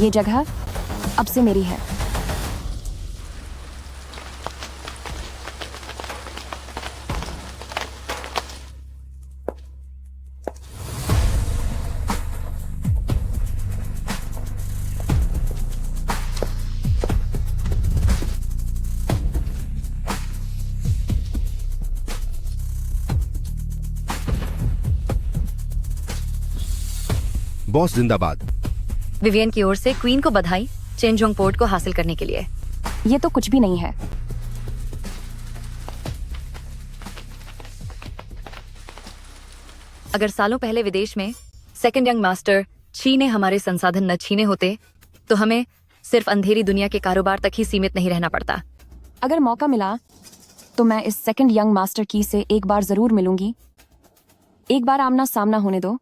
ये जगह अब से मेरी है। बॉस जिंदाबाद। विवियन की ओर से क्वीन को बधाई चेंजोंग पोर्ट को हासिल करने के लिए। ये तो कुछ भी नहीं है। अगर सालों पहले विदेश में सेकंड यंग मास्टर ची ने हमारे संसाधन न छीने होते तो हमें सिर्फ अंधेरी दुनिया के कारोबार तक ही सीमित नहीं रहना पड़ता। अगर मौका मिला तो मैं इस सेकंड यंग मास्टर की से एक बार जरूर मिलूंगी। एक बार आमना सामना होने दो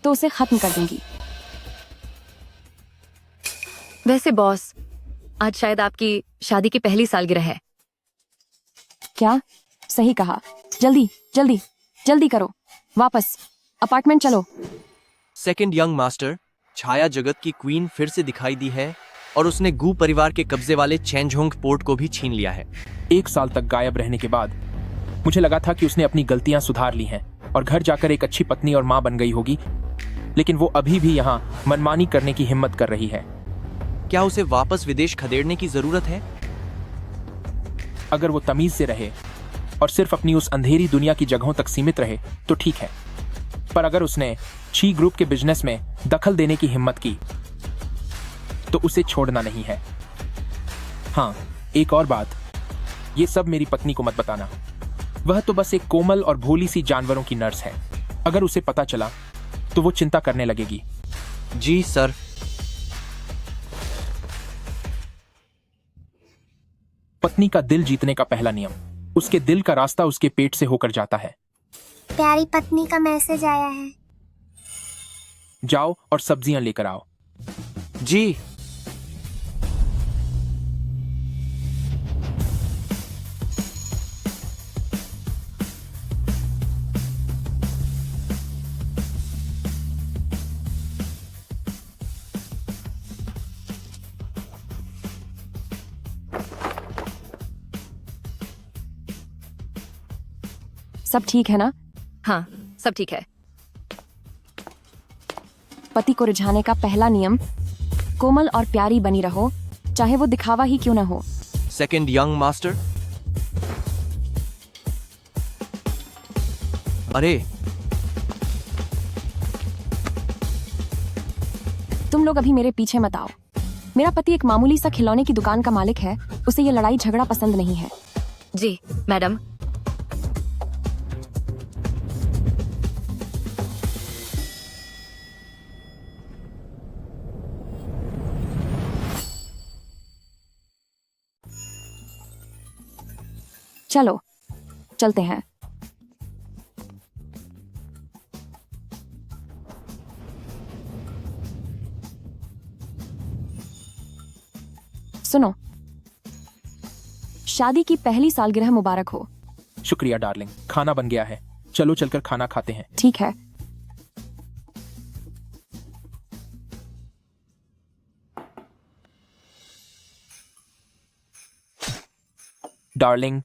तो उसे खत्म कर दूंगी। वैसे बॉस, आज शायद आपकी शादी की पहली सालगिरह है। क्या? सही कहा। जल्दी जल्दी जल्दी करो, वापस अपार्टमेंट चलो। सेकंड यंग मास्टर, छाया जगत की क्वीन फिर से दिखाई दी है और उसने गू परिवार के कब्जे वाले चेंजोंग पोर्ट को भी छीन लिया है। 1 साल तक गायब रहने के बाद मुझे लगा था कि उसने अपनी गलतियां सुधार ली हैं और घर जाकर एक अच्छी पत्नी और मां बन गई होगी, लेकिन वो अभी भी यहाँ मनमानी करने की हिम्मत कर रही है। क्या उसे वापस विदेश खदेड़ने की जरूरत है? अगर वो तमीज से रहे और सिर्फ अपनी उस अंधेरी दुनिया की जगहों तक सीमित रहे तो ठीक है, पर अगर उसने ची ग्रुप के बिजनेस में दखल देने की हिम्मत की तो उसे छोड़ना नहीं है। हाँ, एक और बात, ये सब मेरी पत्नी को मत बताना। वह तो बस एक कोमल और भोली सी जानवरों की नर्स है। अगर उसे पता चला तो वो चिंता करने लगेगी। जी सर। पत्नी का दिल जीतने का पहला नियम, उसके दिल का रास्ता उसके पेट से होकर जाता है। प्यारी पत्नी का मैसेज आया है। जाओ और सब्जियां लेकर आओ। जी। सब ठीक है ना? हाँ, सब ठीक है। पति को रिझाने का पहला नियम, कोमल और प्यारी बनी रहो, चाहे वो दिखावा ही क्यों ना हो। Second young master. अरे, तुम लोग अभी मेरे पीछे मत आओ। मेरा पति एक मामूली सा खिलौने की दुकान का मालिक है, उसे ये लड़ाई झगड़ा पसंद नहीं है। जी मैडम। चलो चलते हैं। सुनो, शादी की पहली सालगिरह मुबारक हो। शुक्रिया डार्लिंग, खाना बन गया है, चलो चलकर खाना खाते हैं। ठीक है। डार्लिंग,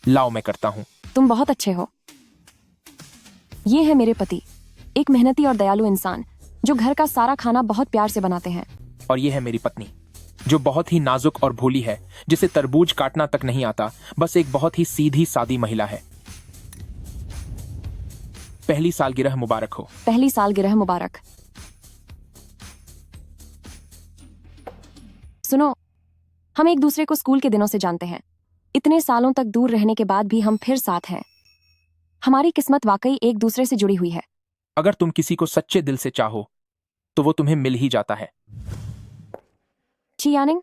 लाओ मैं करता हूं। तुम बहुत अच्छे हो। ये है मेरे पति, एक मेहनती और दयालु इंसान जो घर का सारा खाना बहुत प्यार से बनाते हैं। और ये है मेरी पत्नी, जो बहुत ही नाजुक और भोली है, जिसे तरबूज काटना तक नहीं आता, बस एक बहुत ही सीधी सादी महिला है। पहली सालगिरह मुबारक हो। पहली सालगिरह मुबारक। सुनो, हम एक दूसरे को स्कूल के दिनों से जानते हैं। इतने सालों तक दूर रहने के बाद भी हम फिर साथ हैं। हमारी किस्मत वाकई एक दूसरे से जुड़ी हुई है। अगर तुम किसी को सच्चे दिल से चाहो तो वो तुम्हें मिल ही जाता है। चियानिंग,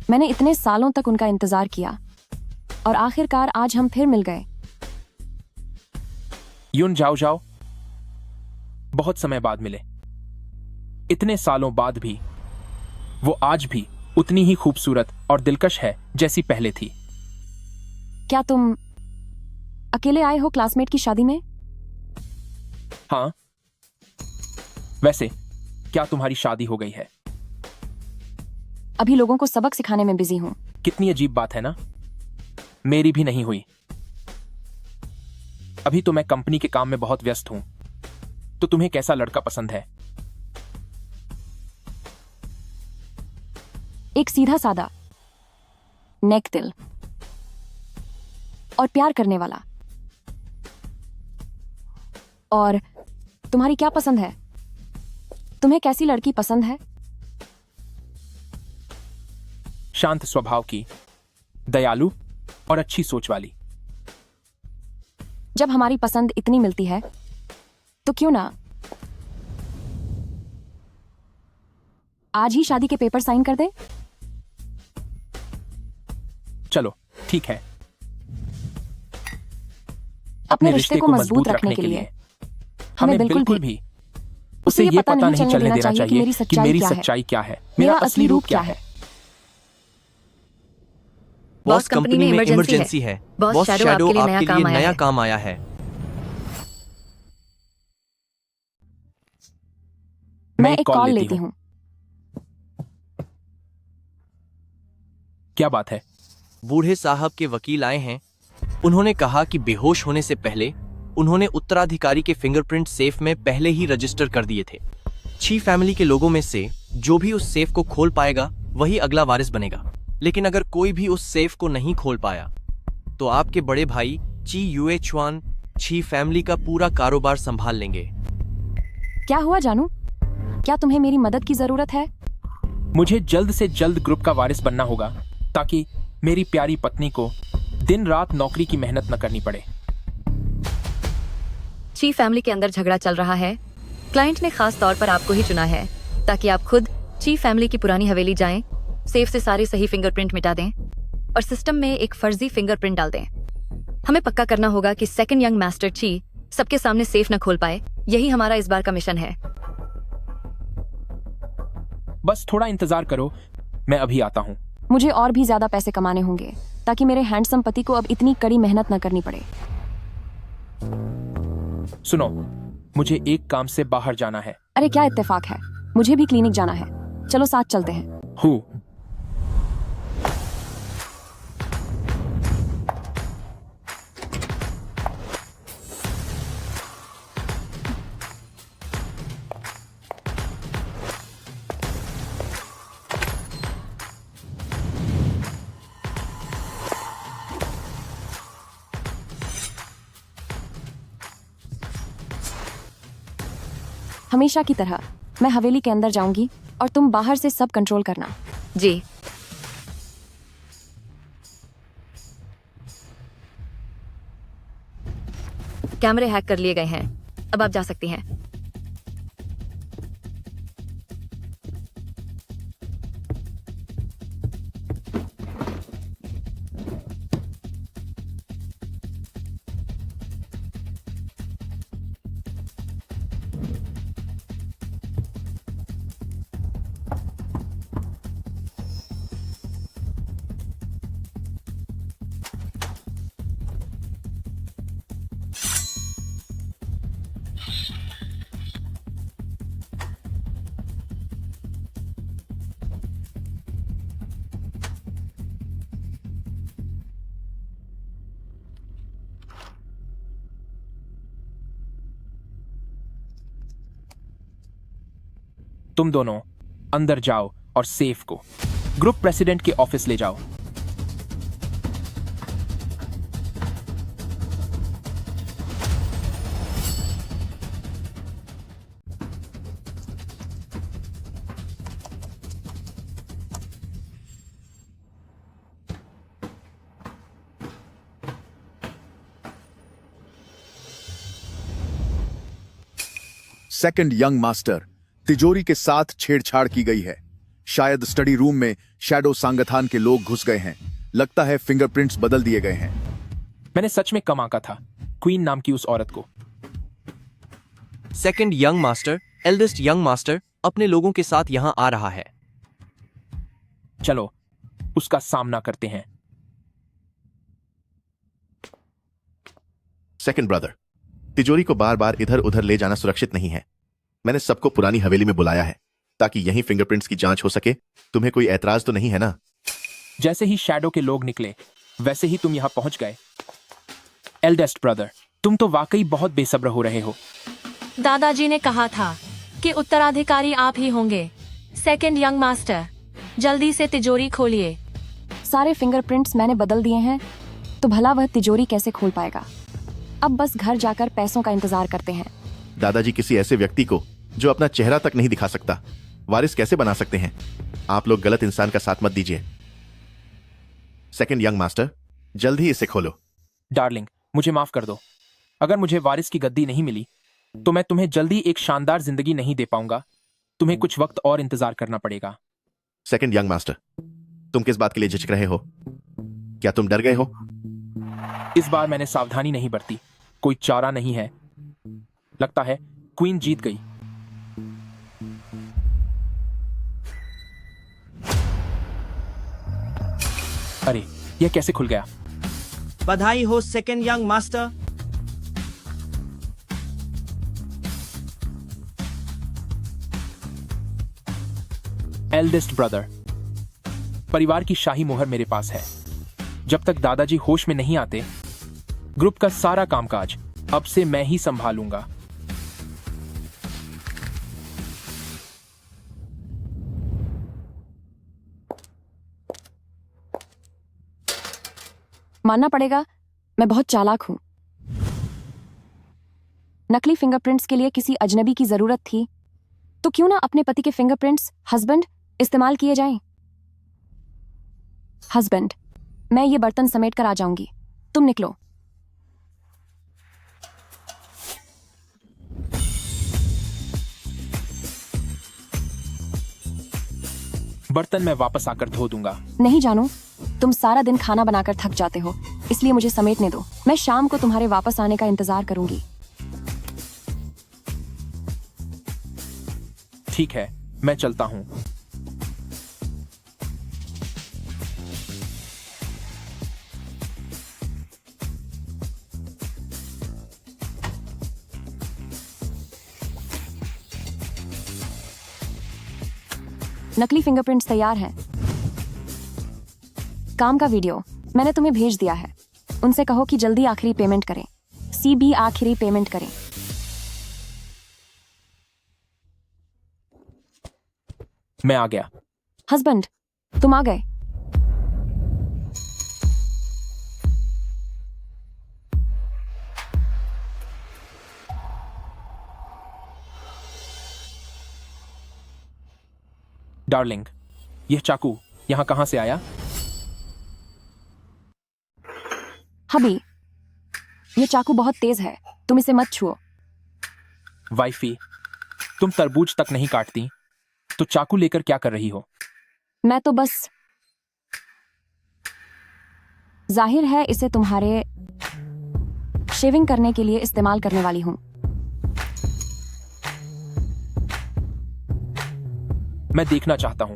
मैंने इतने सालों तक उनका इंतजार किया और आखिरकार आज हम फिर मिल गए। यून जाओ जाओ, बहुत समय बाद मिले, इतने सालों बाद भी वो आज भी उतनी ही खूबसूरत और दिलकश है जैसी पहले थी। क्या तुम अकेले आए हो क्लासमेट की शादी में? हाँ। वैसे क्या तुम्हारी शादी हो गई है? अभी लोगों को सबक सिखाने में बिजी हूं। कितनी अजीब बात है ना। मेरी भी नहीं हुई। अभी तो मैं कंपनी के काम में बहुत व्यस्त हूं। तो तुम्हें कैसा लड़का पसंद है? एक सीधा सादा, नेक दिल और प्यार करने वाला। और तुम्हारी क्या पसंद है? तुम्हें कैसी लड़की पसंद है? शांत स्वभाव की, दयालु और अच्छी सोच वाली। जब हमारी पसंद इतनी मिलती है तो क्यों ना आज ही शादी के पेपर साइन कर दे? चलो ठीक है। अपने रिश्ते को मजबूत रखने के लिए हमें बिल्कुल भी उसे ये पता नहीं चलने देना चाहिए कि मेरी सच्चाई क्या है, मेरा असली रूप क्या है। बॉस, कंपनी में इमरजेंसी है। बॉस, शैडो आपके लिए नया काम आया है। मैं एक कॉल लेती हूँ। क्या बात है? बूढ़े साहब के वकील आए हैं। उन्होंने कहा कि बेहोश होने से पहले उन्होंने उत्तराधिकारी के फिंगरप्रिंट सेफ में पहले ही रजिस्टर कर दिए थे। ची फैमिली के लोगों में से जो भी उस सेफ को खोल पाएगा वही अगला वारिस बनेगा। लेकिन अगर कोई भी उस सेफ को नहीं खोल पाया तो आपके बड़े भाई ची युए चुआन ची फैमिली का पूरा कारोबार संभाल लेंगे। क्या हुआ जानू? क्या तुम्हें मेरी मदद की जरूरत है? मुझे जल्द से जल्द ग्रुप का वारिस बनना होगा ताकि मेरी प्यारी पत्नी को दिन रात नौकरी की मेहनत न करनी पड़े। ची फैमिली के अंदर झगड़ा चल रहा है। क्लाइंट ने खास तौर पर आपको ही चुना है ताकि आप खुद ची फैमिली की पुरानी हवेली जाएं, सेफ से सारे सही फिंगरप्रिंट मिटा दें और सिस्टम में एक फर्जी फिंगरप्रिंट डाल दें। हमें पक्का करना होगा कि सेकंड यंग मास्टर ची सबके सामने सेफ न खोल पाए। यही हमारा इस बार का मिशन है। बस थोड़ा इंतजार करो, मैं अभी आता हूँ। मुझे और भी ज्यादा पैसे कमाने होंगे ताकि मेरे हैंडसम पति को अब इतनी कड़ी मेहनत न करनी पड़े। सुनो, मुझे एक काम से बाहर जाना है। अरे क्या इत्तेफाक है, मुझे भी क्लिनिक जाना है। चलो साथ चलते हैं। हूँ। हमेशा की तरह मैं हवेली के अंदर जाऊंगी और तुम बाहर से सब कंट्रोल करना। जी। कैमरे हैक कर लिए गए हैं। अब आप जा सकती हैं। तुम दोनों अंदर जाओ और सेफ को ग्रुप प्रेसिडेंट के ऑफिस ले जाओ। सेकंड यंग मास्टर, तिजोरी के साथ छेड़छाड़ की गई है। शायद स्टडी रूम में शैडो सांगथान के लोग घुस गए हैं। लगता है फिंगरप्रिंट्स बदल दिए गए हैं। मैंने सच में कम आंका था क्वीन नाम की उस औरत को। Second young master, eldest young master अपने लोगों के साथ यहां आ रहा है। चलो उसका सामना करते हैं। सेकंड ब्रदर, तिजोरी को बार बार इधर उधर ले जाना सुरक्षित नहीं है। मैंने सबको पुरानी हवेली में बुलाया है ताकि यहीं फिंगरप्रिंट्स की जांच हो सके। तुम्हें कोई ऐतराज तो नहीं है ना? जैसे ही शैडो के लोग निकले वैसे ही तुम यहां पहुंच गए। एल्डेस्ट ब्रदर, तुम तो वाकई बहुत बेसब्र हो रहे हो। दादाजी ने कहा था कि उत्तराधिकारी आप ही होंगे। सेकंड यंग मास्टर, जल्दी से तिजोरी खोलिए। सारे फिंगरप्रिंट्स मैंने बदल दिए हैं, तो भला वह तिजोरी कैसे खोल पाएगा। अब बस घर जाकर पैसों का इंतजार करते हैं। दादाजी किसी ऐसे व्यक्ति को जो अपना चेहरा तक नहीं दिखा सकता वारिस कैसे बना सकते हैं? आप लोग गलत इंसान का साथ मत दीजिए। सेकंड यंग मास्टर, जल्द ही इसे खोलो। डार्लिंग, मुझे माफ कर दो। अगर मुझे वारिस की गद्दी नहीं मिली तो मैं तुम्हें जल्दी एक शानदार जिंदगी नहीं दे पाऊंगा। तुम्हें कुछ वक्त और इंतजार करना पड़ेगा। सेकंड यंग मास्टर, तुम किस बात के लिए झिझक रहे हो? क्या तुम डर गए हो? इस बार मैंने सावधानी नहीं बरती। कोई चारा नहीं है। लगता है क्वीन जीत गई। अरे, यह कैसे खुल गया? बधाई हो second young master. Eldest brother, परिवार की शाही मोहर मेरे पास है। जब तक दादाजी होश में नहीं आते, ग्रुप का सारा कामकाज अब से मैं ही संभालूंगा। मानना पड़ेगा, मैं बहुत चालाक हूं। नकली फिंगरप्रिंट्स के लिए किसी अजनबी की जरूरत थी, तो क्यों ना अपने पति के फिंगरप्रिंट्स हस्बैंड इस्तेमाल किए जाएं। हस्बैंड, मैं ये बर्तन समेट कर आ जाऊंगी, तुम निकलो। बर्तन मैं वापस आकर धो दूंगा। नहीं जानू, तुम सारा दिन खाना बनाकर थक जाते हो, इसलिए मुझे समेटने दो। मैं शाम को तुम्हारे वापस आने का इंतजार करूंगी। ठीक है, मैं चलता हूं। नकली फिंगरप्रिंट्स तैयार हैं। काम का वीडियो मैंने तुम्हें भेज दिया है। उनसे कहो कि जल्दी आखिरी पेमेंट करें। सीबी आखिरी पेमेंट करें। मैं आ गया। हस्बैंड, तुम आ गए। डार्लिंग, यह चाकू यहां कहां से आया? हबी, ये चाकू बहुत तेज है, तुम इसे मत छुओ। वाइफी, तुम तरबूज तक नहीं काटती तो चाकू लेकर क्या कर रही हो? मैं तो बस, जाहिर है इसे तुम्हारे शेविंग करने के लिए इस्तेमाल करने वाली हूं। मैं देखना चाहता हूं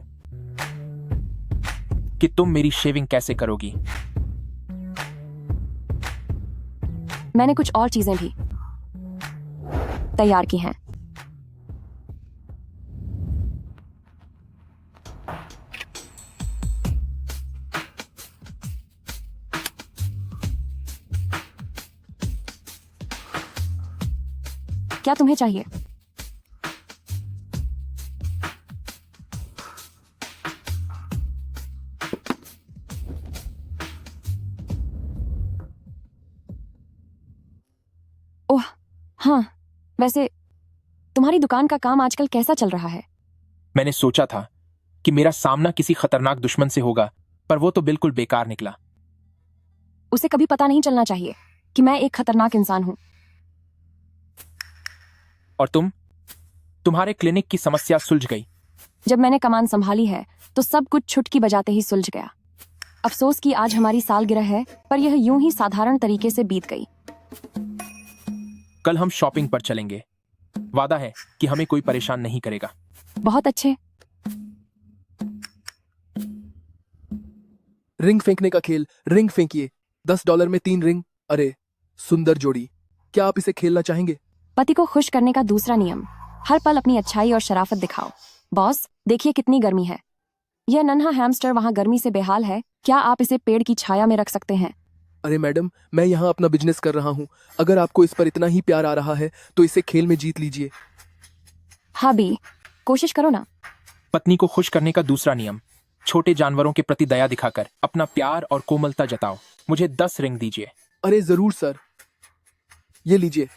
कि तुम मेरी शेविंग कैसे करोगी। मैंने कुछ और चीजें भी तैयार की हैं। क्या तुम्हें चाहिए? ओह हाँ, वैसे तुम्हारी दुकान का काम आजकल कैसा चल रहा है? मैंने सोचा था कि मेरा सामना किसी खतरनाक दुश्मन से होगा, पर वो तो बिल्कुल बेकार निकला। उसे कभी पता नहीं चलना चाहिए कि मैं एक खतरनाक इंसान हूं। और तुम्हारे क्लिनिक की समस्या सुलझ गई। जब मैंने कमान संभाली है तो सब कुछ छुटकी बजाते ही सुलझ गया। अफसोस कि आज हमारी सालगिरह है, पर यह यूं ही साधारण तरीके से बीत गई। कल हम शॉपिंग पर चलेंगे। वादा है कि हमें कोई परेशान नहीं करेगा। बहुत अच्छे। रिंग फेंकने का खेल, रिंग फेंकिए। $10 में 3 रिंग। अरे सुंदर जोड़ी, क्या आप इसे खेलना चाहेंगे? पति को खुश करने का दूसरा नियम, हर पल अपनी अच्छाई और शराफत दिखाओ। बॉस, देखिए कितनी गर्मी है। यह नन्हा हैमस्टर वहां गर्मी से बेहाल है। क्या आप इसे पेड़ की छाया में रख सकते हैं? अरे मैडम, मैं यहाँ अपना बिजनेस कर रहा हूँ। अगर आपको इस पर इतना ही प्यार आ रहा है तो इसे खेल में जीत लीजिए। हबी, कोशिश करो ना। पत्नी को खुश करने का दूसरा नियम, छोटे जानवरों के प्रति दया दिखाकर अपना प्यार और कोमलता जताओ। मुझे 10 रिंग दीजिए। अरे जरूर सर, ये लीजिए।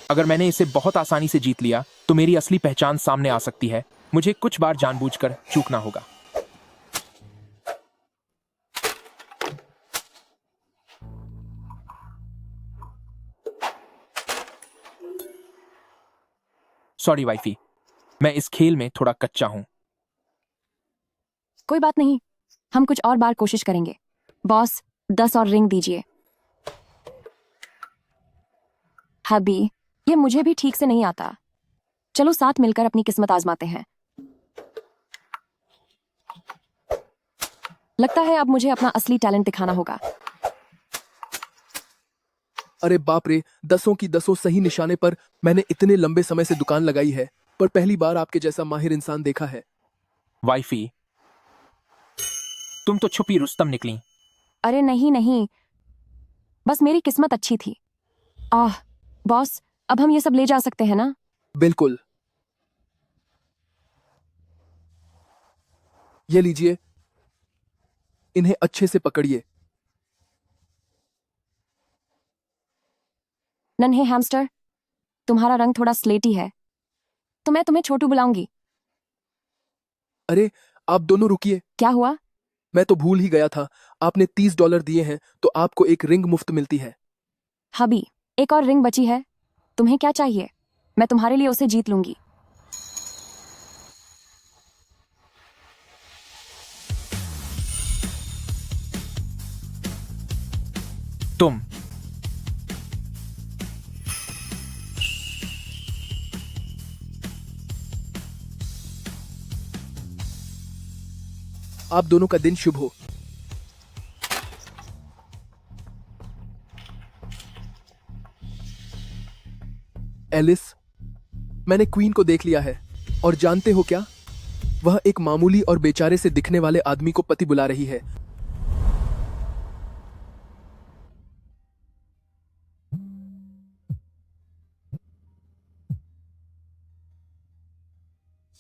अगर मैंने इसे बहुत आसानी से जीत लिया तो मेरी असली पहचान सामने आ सकती है। मुझे कुछ बार जानबूझकर चूकना होगा। सॉरी वाइफी, मैं इस खेल में थोड़ा कच्चा हूं। कोई बात नहीं, हम कुछ और बार कोशिश करेंगे। बॉस, 10 और रिंग दीजिए। हबी, ये मुझे भी ठीक से नहीं आता। चलो साथ मिलकर अपनी किस्मत आजमाते हैं। लगता है अब मुझे अपना असली टैलेंट दिखाना होगा। अरे बाप रे, 10 की 10 सही निशाने पर। मैंने इतने लंबे समय से दुकान लगाई है पर पहली बार आपके जैसा माहिर इंसान देखा है। वाइफी, तुम तो छुपी रुस्तम निकली। अरे नहीं नहीं, बस मेरी किस्मत अच्छी थी। बॉस, अब हम ये सब ले जा सकते हैं ना? बिल्कुल। ये लीजिए, इन्हें अच्छे से पकड़िए। नन्हे हैमस्टर, तुम्हारा रंग थोड़ा स्लेटी है तो मैं तुम्हें छोटू बुलाऊंगी। अरे आप दोनों रुकिए। क्या हुआ? मैं तो भूल ही गया था, आपने $30 दिए हैं तो आपको एक रिंग मुफ्त मिलती है। हबी, एक और रिंग बची है। तुम्हें क्या चाहिए? मैं तुम्हारे लिए उसे जीत लूंगी। तुम आप दोनों का दिन शुभ हो। एलिस, मैंने क्वीन को देख लिया है और जानते हो क्या, वह एक मामूली और बेचारे से दिखने वाले आदमी को पति बुला रही है।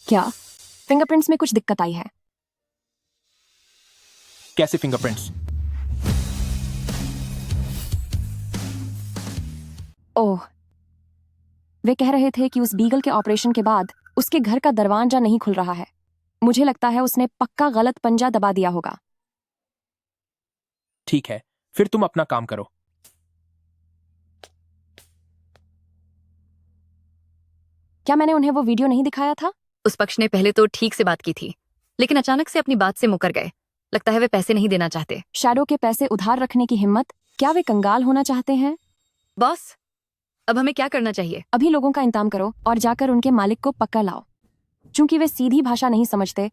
क्या फिंगरप्रिंट्स में कुछ दिक्कत आई है? कैसे फिंगरप्रिंट्स? ओह, वे कह रहे थे कि उस बीगल के ऑपरेशन के बाद उसके घर का दरवाजा नहीं खुल रहा है। मुझे लगता है उसने पक्का गलत पंजा दबा दिया होगा। ठीक है, फिर तुम अपना काम करो। क्या मैंने उन्हें वो वीडियो नहीं दिखाया था? उस पक्ष ने पहले तो ठीक से बात की थी, लेकिन अचानक से अपनी बात से मुकर गए। लगता है वे पैसे नहीं देना चाहते। शैडो के पैसे उधार रखने की हिम्मत? क्या वे कंगाल होना चाहते हैं? बॉस, अब हमें क्या करना चाहिए? अभी लोगों का इंतजाम करो और जाकर उनके मालिक को पकड़ लाओ। चूंकि वे सीधी भाषा नहीं समझते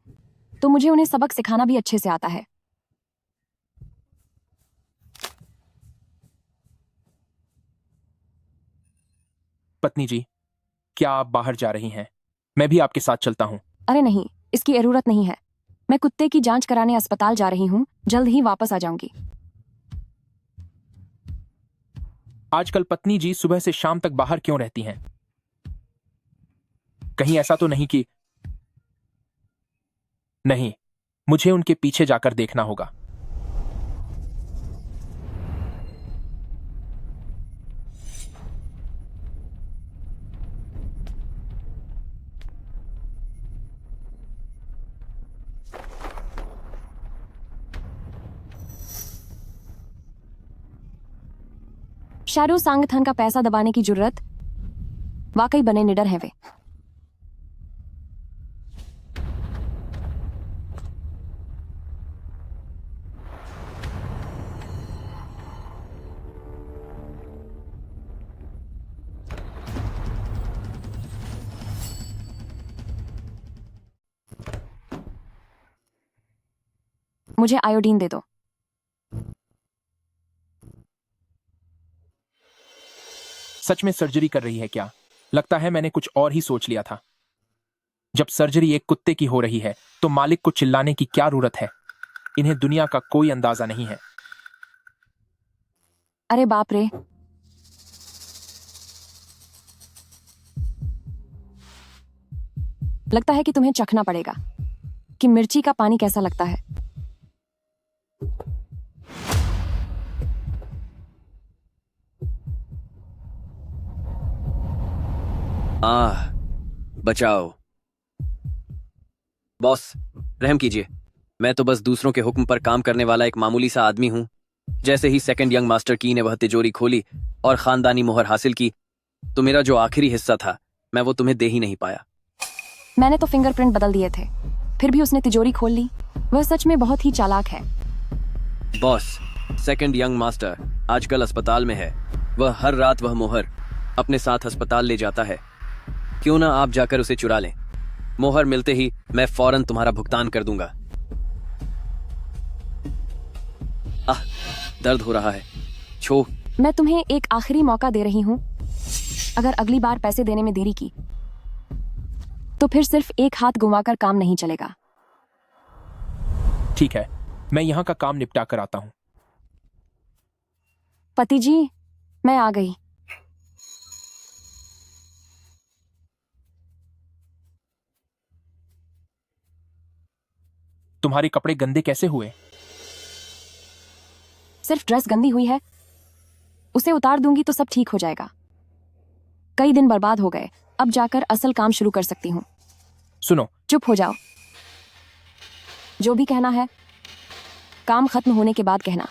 तो मुझे उन्हें सबक सिखाना भी अच्छे से आता है। पत्नी जी, क्या आप बाहर जा रही हैं? मैं भी आपके साथ चलता हूं। अरे नहीं, इसकी जरूरत नहीं है। मैं कुत्ते की जांच कराने अस्पताल जा रही हूँ, जल्द ही वापस आ जाऊंगी। आजकल पत्नी जी सुबह से शाम तक बाहर क्यों रहती हैं? कहीं ऐसा तो नहीं कि... नहीं, मुझे उनके पीछे जाकर देखना होगा। शैडो सांगथन का पैसा दबाने की जुर्रत, वाकई बने निडर हैं वे। मुझे आयोडीन दे दो। सच में सर्जरी कर रही है क्या? लगता है मैंने कुछ और ही सोच लिया था। जब सर्जरी एक कुत्ते की हो रही है तो मालिक को चिल्लाने की क्या जरूरत है? इन्हें दुनिया का कोई अंदाजा नहीं है। अरे बाप रे, लगता है कि तुम्हें चखना पड़ेगा कि मिर्ची का पानी कैसा लगता है। बचाओ। बॉस, रहम कीजिए। मैं तो बस दूसरों के हुक्म पर काम करने वाला एक मामूली सा आदमी हूं। जैसे ही सेकंड यंग मास्टर की ने वह तिजोरी खोली और खानदानी मोहर हासिल की तो मेरा जो आखिरी हिस्सा था मैं वो तुम्हें दे ही नहीं पाया। मैंने तो फिंगरप्रिंट बदल दिए थे, फिर भी उसने तिजोरी खोल ली। वह सच में बहुत ही चालाक है। बॉस, सेकंड यंग मास्टर आजकल अस्पताल में है। वह हर रात वह मोहर अपने साथ अस्पताल ले जाता है। क्यों ना आप जाकर उसे चुरा लें? मोहर मिलते ही मैं फौरन तुम्हारा भुगतान कर दूंगा। दर्द हो रहा है। छो। मैं तुम्हें एक आखिरी मौका दे रही हूँ। अगर अगली बार पैसे देने में देरी की तो फिर सिर्फ एक हाथ घुमाकर काम नहीं चलेगा। ठीक है, मैं यहाँ का काम निपटा कर आता हूँ। पति जी, मैं आ गई। तुम्हारे कपड़े गंदे कैसे हुए? सिर्फ ड्रेस गंदी हुई है, उसे उतार दूंगी तो सब ठीक हो जाएगा। कई दिन बर्बाद हो गए, अब जाकर असल काम शुरू कर सकती हूँ। सुनो, चुप हो जाओ। जो भी कहना है काम खत्म होने के बाद कहना।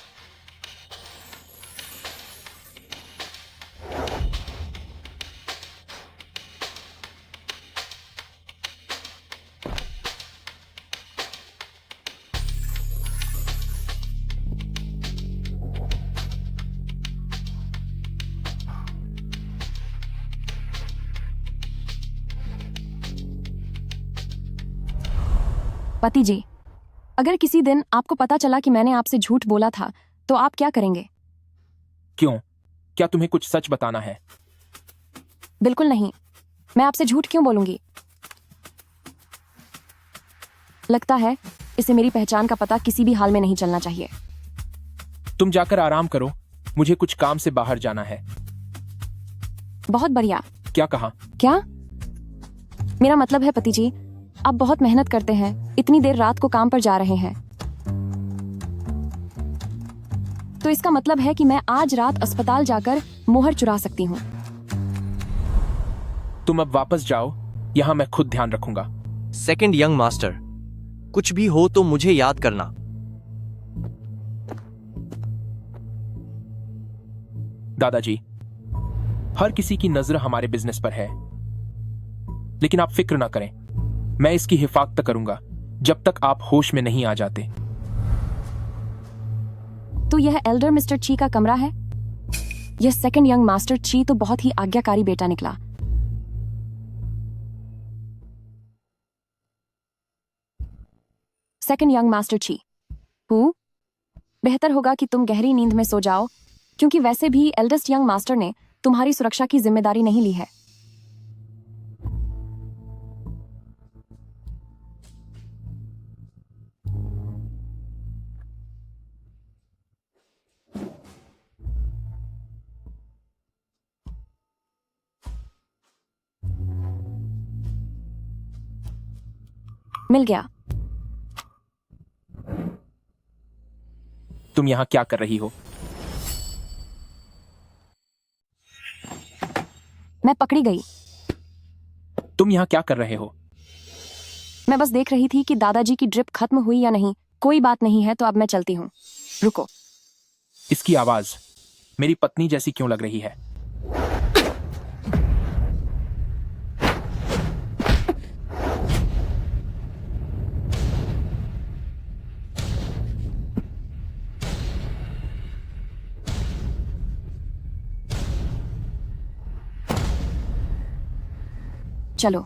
पति जी, अगर किसी दिन आपको पता चला कि मैंने आपसे झूठ बोला था तो आप क्या करेंगे? क्यों? क्या तुम्हें कुछ सच बताना है? बिल्कुल नहीं। मैं आपसे झूठ क्यों बोलूंगी? लगता है इसे मेरी पहचान का पता किसी भी हाल में नहीं चलना चाहिए। तुम जाकर आराम करो, मुझे कुछ काम से बाहर जाना है। बहुत बढ़िया। क्या कहा? क्या? मेरा मतलब है पति जी, आप बहुत मेहनत करते हैं, इतनी देर रात को काम पर जा रहे हैं, तो इसका मतलब है कि मैं आज रात अस्पताल जाकर मोहर चुरा सकती हूँ। तुम अब वापस जाओ, यहाँ मैं खुद ध्यान रखूंगा। सेकंड यंग मास्टर, कुछ भी हो तो मुझे याद करना। दादाजी, हर किसी की नजर हमारे बिजनेस पर है, लेकिन आप फिक्र ना करें, मैं इसकी हिफाजत करूंगा जब तक आप होश में नहीं आ जाते। तो यह एल्डर मिस्टर ची का कमरा है? यह सेकंड यंग मास्टर ची तो बहुत ही आज्ञाकारी बेटा निकला। सेकंड यंग मास्टर ची, बेहतर होगा कि तुम गहरी नींद में सो जाओ, क्योंकि वैसे भी एल्डेस्ट यंग मास्टर ने तुम्हारी सुरक्षा की जिम्मेदारी नहीं ली है। मिल गया। तुम यहाँ क्या कर रही हो? मैं पकड़ी गई। तुम यहाँ क्या कर रहे हो? मैं बस देख रही थी कि दादाजी की ड्रिप खत्म हुई या नहीं। कोई बात नहीं है, तो अब मैं चलती हूँ। रुको। इसकी आवाज मेरी पत्नी जैसी क्यों लग रही है? चलो,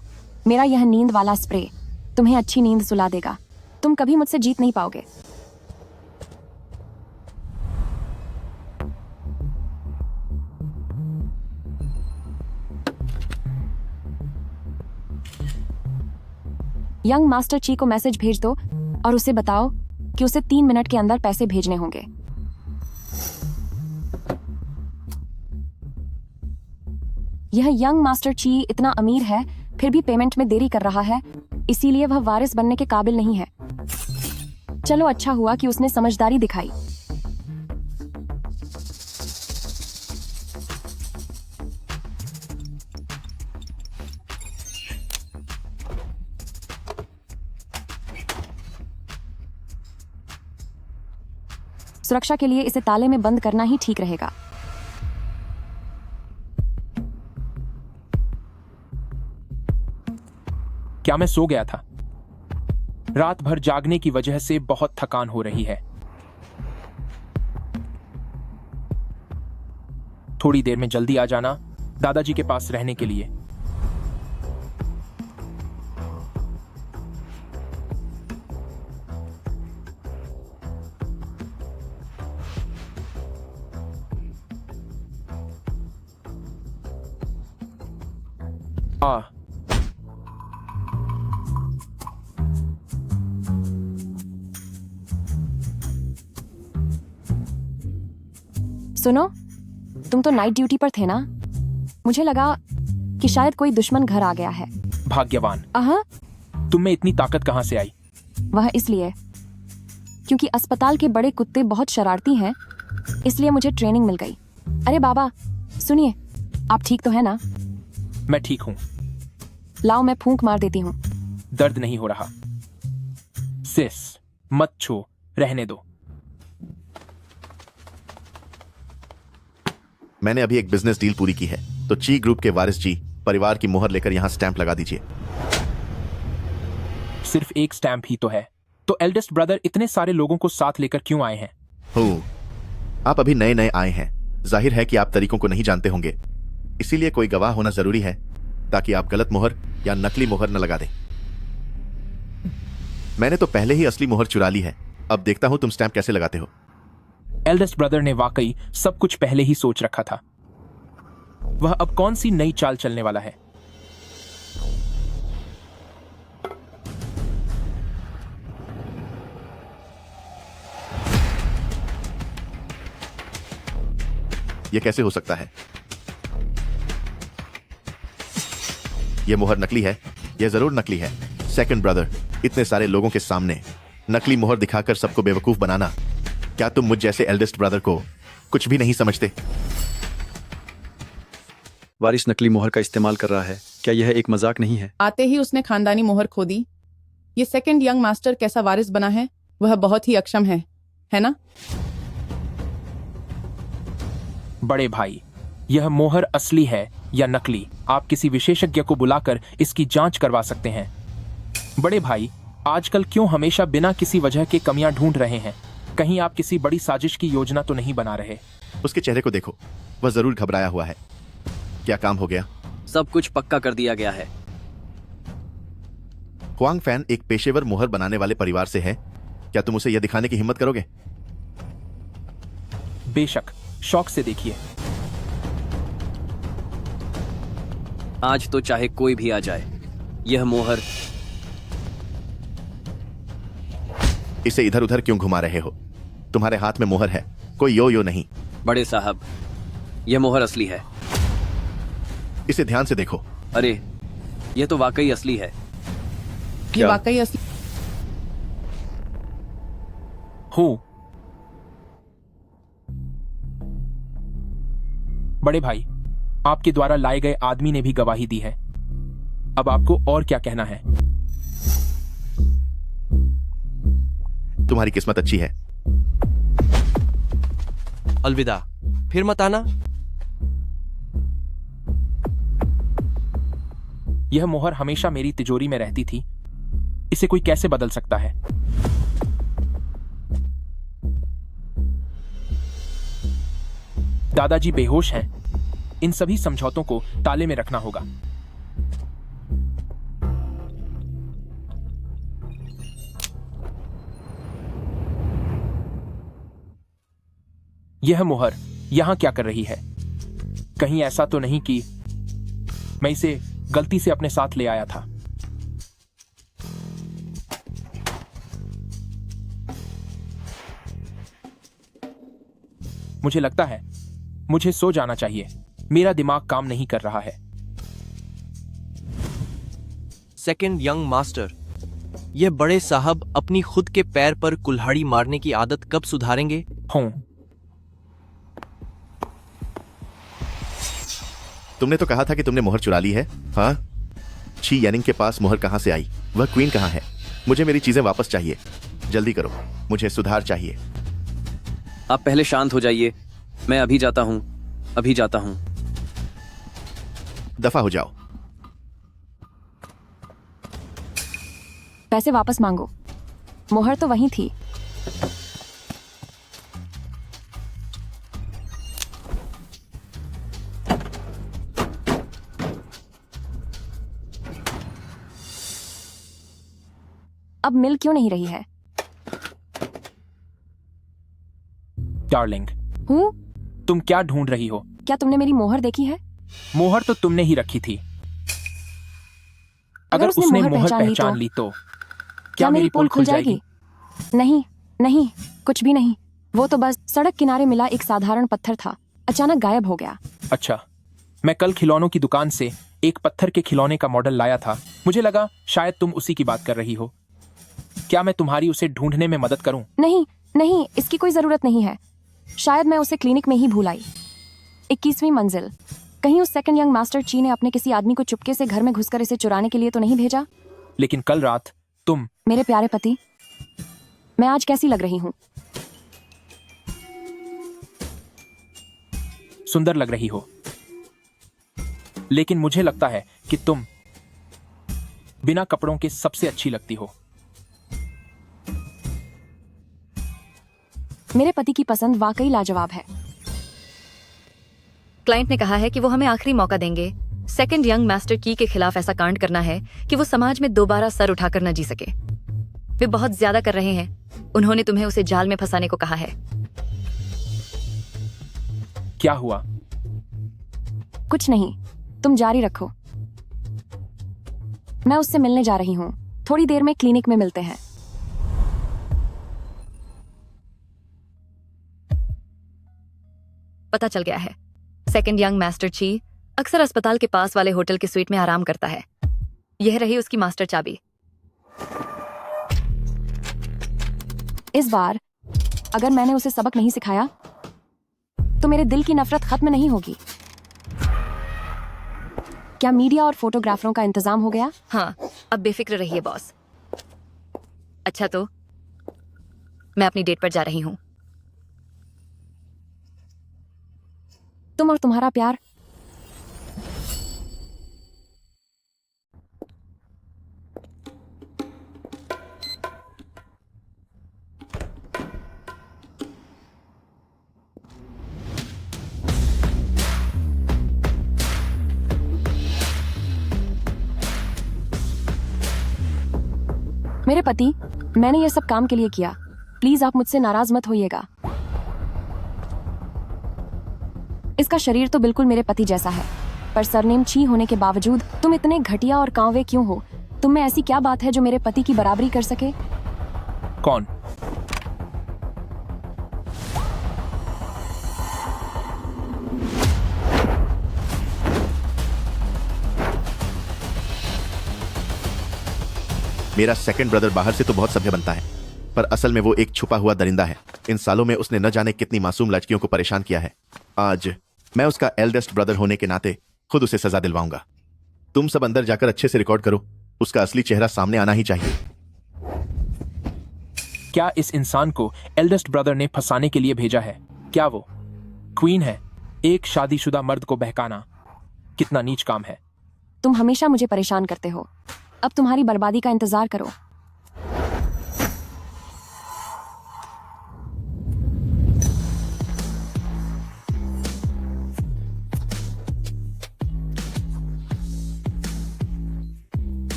मेरा यह नींद वाला स्प्रे तुम्हें अच्छी नींद सुला देगा। तुम कभी मुझसे जीत नहीं पाओगे। यंग मास्टर ची को मैसेज भेज दो और उसे बताओ कि उसे 3 मिनट के अंदर पैसे भेजने होंगे। यह यंग मास्टर ची इतना अमीर है फिर भी पेमेंट में देरी कर रहा है, इसीलिए वह वारिस बनने के काबिल नहीं है। चलो अच्छा हुआ कि उसने समझदारी दिखाई। सुरक्षा के लिए इसे ताले में बंद करना ही ठीक रहेगा। क्या मैं सो गया था? रात भर जागने की वजह से बहुत थकान हो रही है। थोड़ी देर में जल्दी आ जाना दादाजी के पास रहने के लिए। सुनो, तुम तो नाइट ड्यूटी पर थे ना? मुझे लगा कि शायद कोई दुश्मन घर आ गया है। भाग्यवान। तुम में इतनी ताकत कहां से आई? वह इसलिए क्योंकि अस्पताल के बड़े कुत्ते बहुत शरारती हैं, इसलिए मुझे ट्रेनिंग मिल गई। अरे बाबा सुनिए, आप ठीक तो है ना? मैं ठीक हूं। लाओ मैं फूंक मार देती हूँ। दर्द नहीं हो रहा। सिस मत छो, रहने दो। मैंने अभी एक बिजनेस डील पूरी की है, तो ची ग्रुप के वारिस जी परिवार की मोहर लेकर यहां स्टैंप लगा दीजिए। सिर्फ एक स्टैंप ही तो है, तो एल्डेस्ट ब्रदर इतने सारे लोगों को साथ लेकर क्यों आए हैं? आप अभी नए नए आए हैं, जाहिर है कि आप तरीकों को नहीं जानते होंगे, इसीलिए कोई गवाह होना जरूरी है ताकि आप गलत मोहर या नकली मोहर न लगा दें। मैंने तो पहले ही असली मोहर चुरा ली है, अब देखता हूं तुम स्टैंप कैसे लगाते हो। एल्डेस्ट ब्रदर ने वाकई सब कुछ पहले ही सोच रखा था। वह अब कौन सी नई चाल चलने वाला है? यह कैसे हो सकता है? यह मोहर नकली है, यह जरूर नकली है। सेकंड ब्रदर, इतने सारे लोगों के सामने नकली मोहर दिखाकर सबको बेवकूफ बनाना, क्या तुम मुझ जैसे एल्डेस्ट ब्रदर को कुछ भी नहीं समझते? वारिस नकली मोहर का इस्तेमाल कर रहा है, क्या यह एक मजाक नहीं है? आते ही उसने खानदानी मोहर खो दी। ये सेकंड यंग मास्टर कैसा वारिस बना है, वह बहुत ही अक्षम है ना? बड़े भाई, यह मोहर असली है या नकली, आप किसी विशेषज्ञ को बुलाकर इसकी जांच करवा सकते हैं। बड़े भाई, आजकल क्यों हमेशा बिना किसी वजह के कमियां ढूंढ रहे हैं? कहीं आप किसी बड़ी साजिश की योजना तो नहीं बना रहे? उसके चेहरे को देखो, वह जरूर घबराया हुआ है। क्या काम हो गया? सब कुछ पक्का कर दिया गया है। हुआंग फैन एक पेशेवर मोहर बनाने वाले परिवार से है, क्या तुम उसे यह दिखाने की हिम्मत करोगे? बेशक, शौक से देखिए। आज तो चाहे कोई भी आ जाए, यह मोहर। इसे इधर उधर क्यों घुमा रहे हो? तुम्हारे हाथ में मोहर है, कोई यो नहीं। बड़े साहब, यह मोहर असली है। इसे ध्यान से देखो। अरे, यह तो वाकई असली है। ये वाकई असली हो। बड़े भाई, आपके द्वारा लाए गए आदमी ने भी गवाही दी है। अब आपको और क्या कहना है? तुम्हारी किस्मत अच्छी है। अलविदा, फिर मत आना। यह मोहर हमेशा मेरी तिजोरी में रहती थी, इसे कोई कैसे बदल सकता है? दादाजी बेहोश हैं, इन सभी समझौतों को ताले में रखना होगा। यह मोहर यहां क्या कर रही है? कहीं ऐसा तो नहीं कि मैं इसे गलती से अपने साथ ले आया था? मुझे लगता है मुझे सो जाना चाहिए। मेरा दिमाग काम नहीं कर रहा है। सेकंड यंग मास्टर, यह बड़े साहब अपनी खुद के पैर पर कुल्हाड़ी मारने की आदत कब सुधारेंगे? हूँ। तुमने तो कहा था कि तुमने मोहर चुरा ली है। हाँ, ची यानिंग के पास मोहर कहां से आई? वह क्वीन कहां है? मुझे मेरी चीजें वापस चाहिए। जल्दी करो, मुझे सुधार चाहिए। आप पहले शांत हो जाइए। मैं अभी जाता हूँ, अभी जाता हूँ। दफा हो जाओ। पैसे वापस मांगो। मोहर तो वहीं थी। अब मिल क्यों नहीं रही है? डार्लिंग, हूँ? तुम क्या ढूंढ रही हो? क्या तुमने मेरी मोहर देखी है? मोहर तो तुमने ही रखी थी। अगर उसने मोहर पहचान ली तो क्या मेरी पोल खुल जाएगी? नहीं नहीं, कुछ भी नहीं। वो तो बस सड़क किनारे मिला एक साधारण पत्थर था, अचानक गायब हो गया। अच्छा, मैं कल खिलौनों की दुकान से एक पत्थर के खिलौने का मॉडल लाया था। मुझे लगा शायद तुम उसी की बात कर रही हो। क्या मैं तुम्हारी उसे ढूंढने में मदद करूं? नहीं नहीं, इसकी कोई जरूरत नहीं है। शायद मैं उसे क्लिनिक में ही भूल आई। 21वीं मंजिल। कहीं उस सेकंड यंग मास्टर ची ने अपने किसी आदमी को चुपके से घर में घुसकर इसे चुराने के लिए तो नहीं भेजा? लेकिन कल रात तुम... मेरे प्यारे पति, मैं आज कैसी लग रही हूँ? सुंदर लग रही हो, लेकिन मुझे लगता है कि तुम बिना कपड़ों के सबसे अच्छी लगती हो। मेरे पति की पसंद वाकई लाजवाब है। क्लाइंट ने कहा है कि वो हमें आखिरी मौका देंगे। सेकंड यंग मास्टर की के खिलाफ ऐसा कांड करना है कि वो समाज में दोबारा सर उठाकर न जी सके। वे बहुत ज्यादा कर रहे हैं। उन्होंने तुम्हें उसे जाल में फंसाने को कहा है। क्या हुआ? कुछ नहीं, तुम जारी रखो। मैं उससे मिलने जा रही हूँ। थोड़ी देर में क्लिनिक में मिलते हैं। पता चल गया है, सेकंड यंग मास्टर ची अक्सर अस्पताल के पास वाले होटल की स्वीट में आराम करता है। यह रही उसकी मास्टर चाबी। इस बार अगर मैंने उसे सबक नहीं सिखाया तो मेरे दिल की नफरत खत्म नहीं होगी। क्या मीडिया और फोटोग्राफरों का इंतजाम हो गया? हाँ, अब बेफिक्र रहिए बॉस। अच्छा तो मैं अपनी डेट पर जा रही हूँ। तुम और तुम्हारा प्यार। मेरे पति, मैंने ये सब काम के लिए किया। प्लीज आप मुझसे नाराज मत होइएगा। इसका शरीर तो बिल्कुल मेरे पति जैसा है, पर सरनेम छी होने के बावजूद तुम इतने घटिया और कांवे क्यों हो? तुम में ऐसी क्या बात है जो मेरे पति की बराबरी कर सके? कौन? मेरा सेकंड ब्रदर बाहर से तो बहुत सभ्य बनता है, पर असल में वो एक छुपा हुआ दरिंदा है। इन सालों में उसने न जाने कितनी मासूम लड़कियों को परेशान किया है। आज मैं उसका एल्डेस्ट ब्रदर होने के नाते खुद उसे सजा दिलवाऊंगा। तुम सब अंदर जाकर अच्छे से रिकॉर्ड करो। उसका असली चेहरा सामने आना ही चाहिए। क्या इस इंसान को एल्डेस्ट ब्रदर ने फंसाने के लिए भेजा है? क्या वो क्वीन है? एक शादीशुदा मर्द को बहकाना कितना नीच काम है। तुम हमेशा मुझे परेशान करते हो। अब तुम्हारी बर्बादी का इंतजार करो।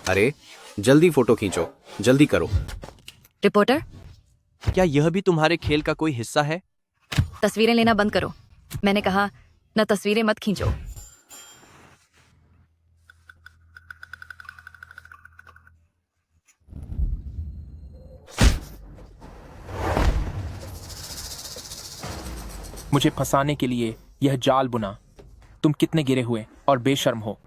अरे जल्दी फोटो खींचो, जल्दी करो। रिपोर्टर, क्या यह भी तुम्हारे खेल का कोई हिस्सा है? तस्वीरें लेना बंद करो। मैंने कहा न, तस्वीरें मत खींचो। मुझे फंसाने के लिए यह जाल बुना। तुम कितने गिरे हुए और बेशर्म हो।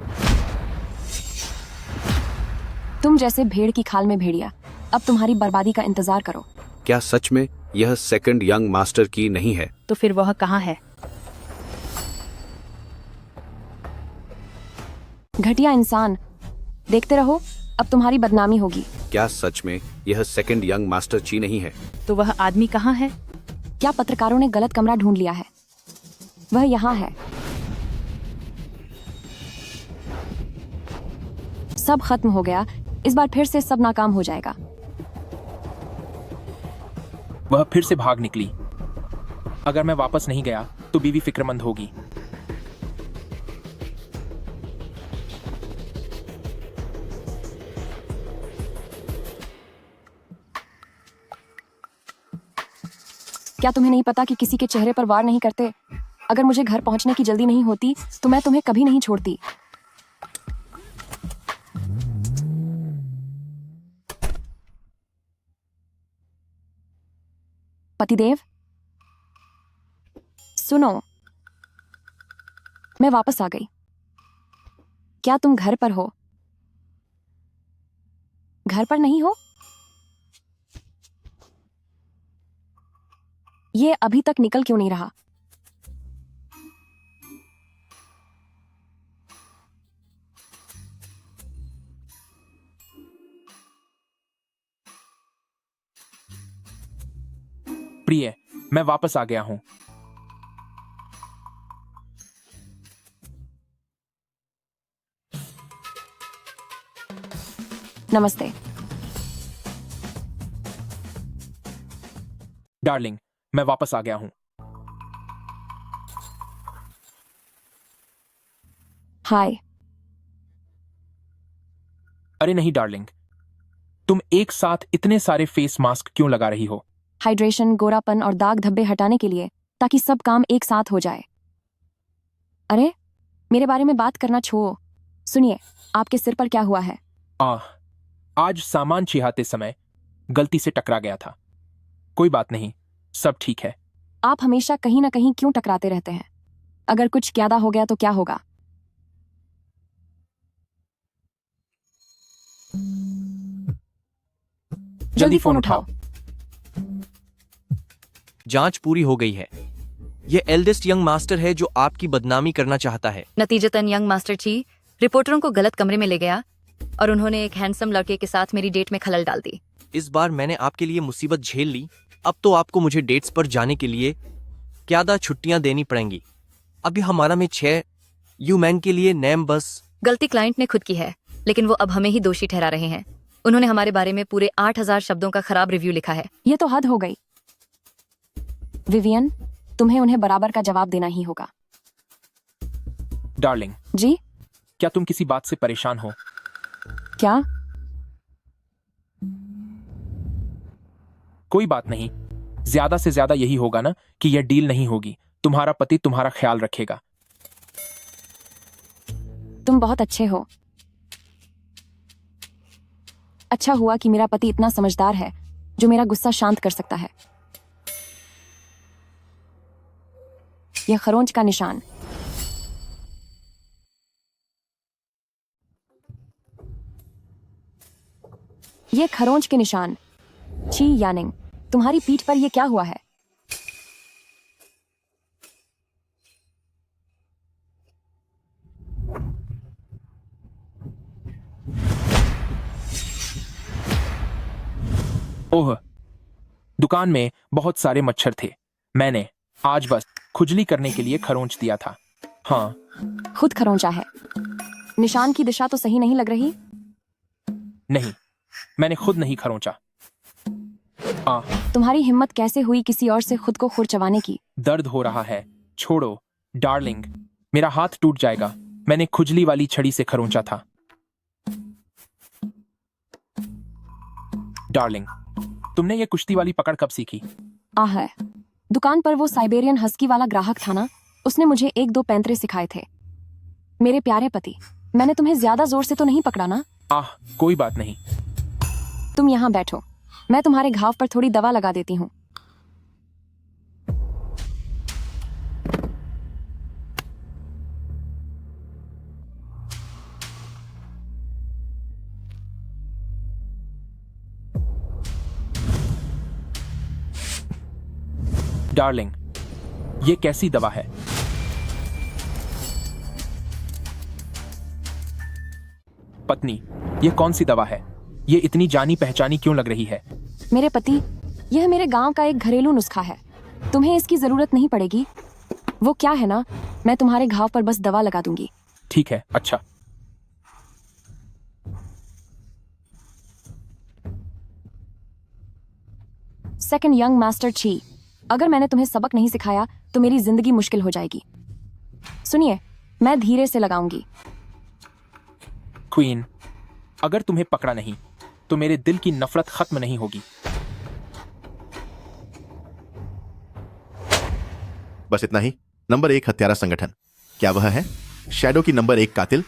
तुम जैसे भेड़ की खाल में भेड़िया। अब तुम्हारी बर्बादी का इंतजार करो। क्या सच में यह सेकंड यंग मास्टर की नहीं है? तो फिर वह कहाँ है? घटिया इंसान, देखते रहो, अब तुम्हारी बदनामी होगी। क्या सच में यह सेकंड यंग मास्टर ची नहीं है? तो वह आदमी कहाँ है? क्या पत्रकारों ने गलत कमरा ढूंढ लिया है? वह यहाँ है। सब खत्म हो गया। इस बार फिर से सब नाकाम हो जाएगा। वह फिर से भाग निकली। अगर मैं वापस नहीं गया तो बीवी फिक्रमंद होगी। क्या तुम्हें नहीं पता कि किसी के चेहरे पर वार नहीं करते? अगर मुझे घर पहुंचने की जल्दी नहीं होती तो मैं तुम्हें कभी नहीं छोड़ती। पतिदेव, सुनो, मैं वापस आ गई। क्या तुम घर पर हो? घर पर नहीं हो? ये अभी तक निकल क्यों नहीं रहा? प्रिय, मैं वापस आ गया हूं। नमस्ते। डार्लिंग, मैं वापस आ गया हूं। हाय। अरे नहीं डार्लिंग, तुम एक साथ इतने सारे फेस मास्क क्यों लगा रही हो? हाइड्रेशन, गोरापन और दाग धब्बे हटाने के लिए, ताकि सब काम एक साथ हो जाए। अरे, मेरे बारे में बात करना छोड़ो। सुनिए, आपके सिर पर क्या हुआ है? आज सामान छिहाते समय गलती से टकरा गया था। कोई बात नहीं, सब ठीक है। आप हमेशा कहीं ना कहीं क्यों टकराते रहते हैं? अगर कुछ ज्यादा हो गया तो क्या होगा? जल्दी फोन उठाओ। जांच पूरी हो गई है। यह एल्डेस्ट यंग मास्टर है जो आपकी बदनामी करना चाहता है। नतीजतन यंग मास्टर ची रिपोर्टरों को गलत कमरे में ले गया और उन्होंने एक हैंडसम लड़के के साथ मेरी डेट में खलल डाल दी। इस बार मैंने आपके लिए मुसीबत झेल ली। अब तो आपको मुझे डेट्स पर जाने के लिए ज्यादा छुट्टियां देनी पड़ेंगी। अभी हमारा में 6 मैन के लिए नेम बस। गलती क्लाइंट ने खुद की है, लेकिन वो अब हमें ही दोषी ठहरा रहे हैं। उन्होंने हमारे बारे में पूरे 8000 शब्दों का खराब रिव्यू लिखा है। ये तो हद हो गई। विवियन, तुम्हें उन्हें बराबर का जवाब देना ही होगा। डार्लिंग जी, क्या तुम किसी बात से परेशान हो? क्या? कोई बात नहीं, ज्यादा से ज्यादा यही होगा ना कि यह डील नहीं होगी। तुम्हारा पति तुम्हारा ख्याल रखेगा। तुम बहुत अच्छे हो। अच्छा हुआ कि मेरा पति इतना समझदार है जो मेरा गुस्सा शांत कर सकता है। यह खरोंच का निशान। ये खरोंच के निशान। ची यानिंग, तुम्हारी पीठ पर यह क्या हुआ है? ओह, दुकान में बहुत सारे मच्छर थे। मैंने आज बस खुजली करने के लिए खरोंच दिया था। हाँ, खुद खरोंचा है। निशान की दिशा तो सही नहीं लग रही। नहीं, मैंने खुद नहीं खरोंचा। तुम्हारी हिम्मत कैसे हुई किसी और से खुद को खुरचवाने की? दर्द हो रहा है, छोड़ो। डार्लिंग, मेरा हाथ टूट जाएगा। मैंने खुजली वाली छड़ी से खरोंचा था। डार्लिंग, तुमने ये कुश्ती वाली पकड़ कब सीखी? है दुकान पर वो साइबेरियन हस्की वाला ग्राहक था ना, उसने मुझे 1-2 पैंतरे सिखाए थे। मेरे प्यारे पति, मैंने तुम्हें ज्यादा जोर से तो नहीं पकड़ा ना? कोई बात नहीं। तुम यहाँ बैठो, मैं तुम्हारे घाव पर थोड़ी दवा लगा देती हूँ। डार्लिंग, ये कैसी दवा है? पत्नी, ये कौन सी दवा है? ये इतनी जानी पहचानी क्यों लग रही है? मेरे पति, यह मेरे गांव का एक घरेलू नुस्खा है, तुम्हें इसकी जरूरत नहीं पड़ेगी। वो क्या है ना, मैं तुम्हारे घाव पर बस दवा लगा दूंगी। ठीक है, अच्छा। सेकंड यंग मास्टर ची, अगर मैंने तुम्हें सबक नहीं सिखाया तो मेरी जिंदगी मुश्किल हो जाएगी। सुनिए, मैं धीरे से लगाऊंगी। क्वीन, अगर तुम्हें पकड़ा नहीं तो मेरे दिल की नफरत खत्म नहीं होगी। बस इतना ही। नंबर 1 हत्यारा संगठन, क्या वह है शैडो की नंबर 1 कातिल?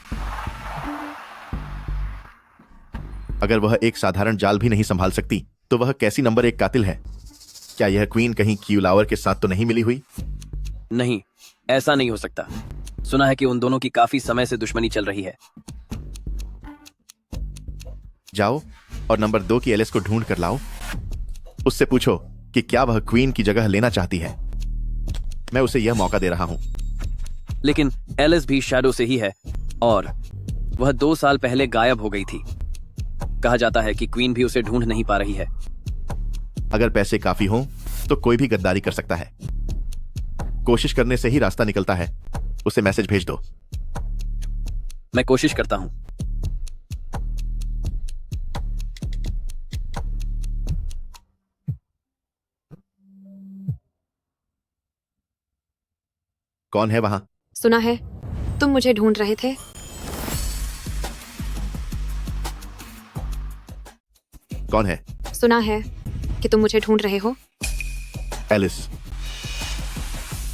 अगर वह एक साधारण जाल भी नहीं संभाल सकती तो वह कैसी नंबर 1 कातिल है? क्या यह क्वीन कहीं क्यूलावर के साथ तो नहीं मिली हुई? नहीं, ऐसा नहीं हो सकता। सुना है कि उन दोनों की काफी समय से दुश्मनी चल रही है। जाओ और नंबर 2 की एलिस को ढूंढ कर लाओ। उससे पूछो कि क्या वह क्वीन की जगह लेना चाहती है। मैं उसे यह मौका दे रहा हूं। लेकिन एलिस भी शैडो से ही है और वह 2 साल पहले गायब हो गई थी। कहा जाता है कि क्वीन भी उसे ढूंढ नहीं पा रही है। अगर पैसे काफी हों तो कोई भी गद्दारी कर सकता है। कोशिश करने से ही रास्ता निकलता है। उसे मैसेज भेज दो। मैं कोशिश करता हूं। कौन है वहां? सुना है तुम मुझे ढूंढ रहे थे। कौन है? सुना है कि तुम मुझे ढूंढ रहे हो। एलिस।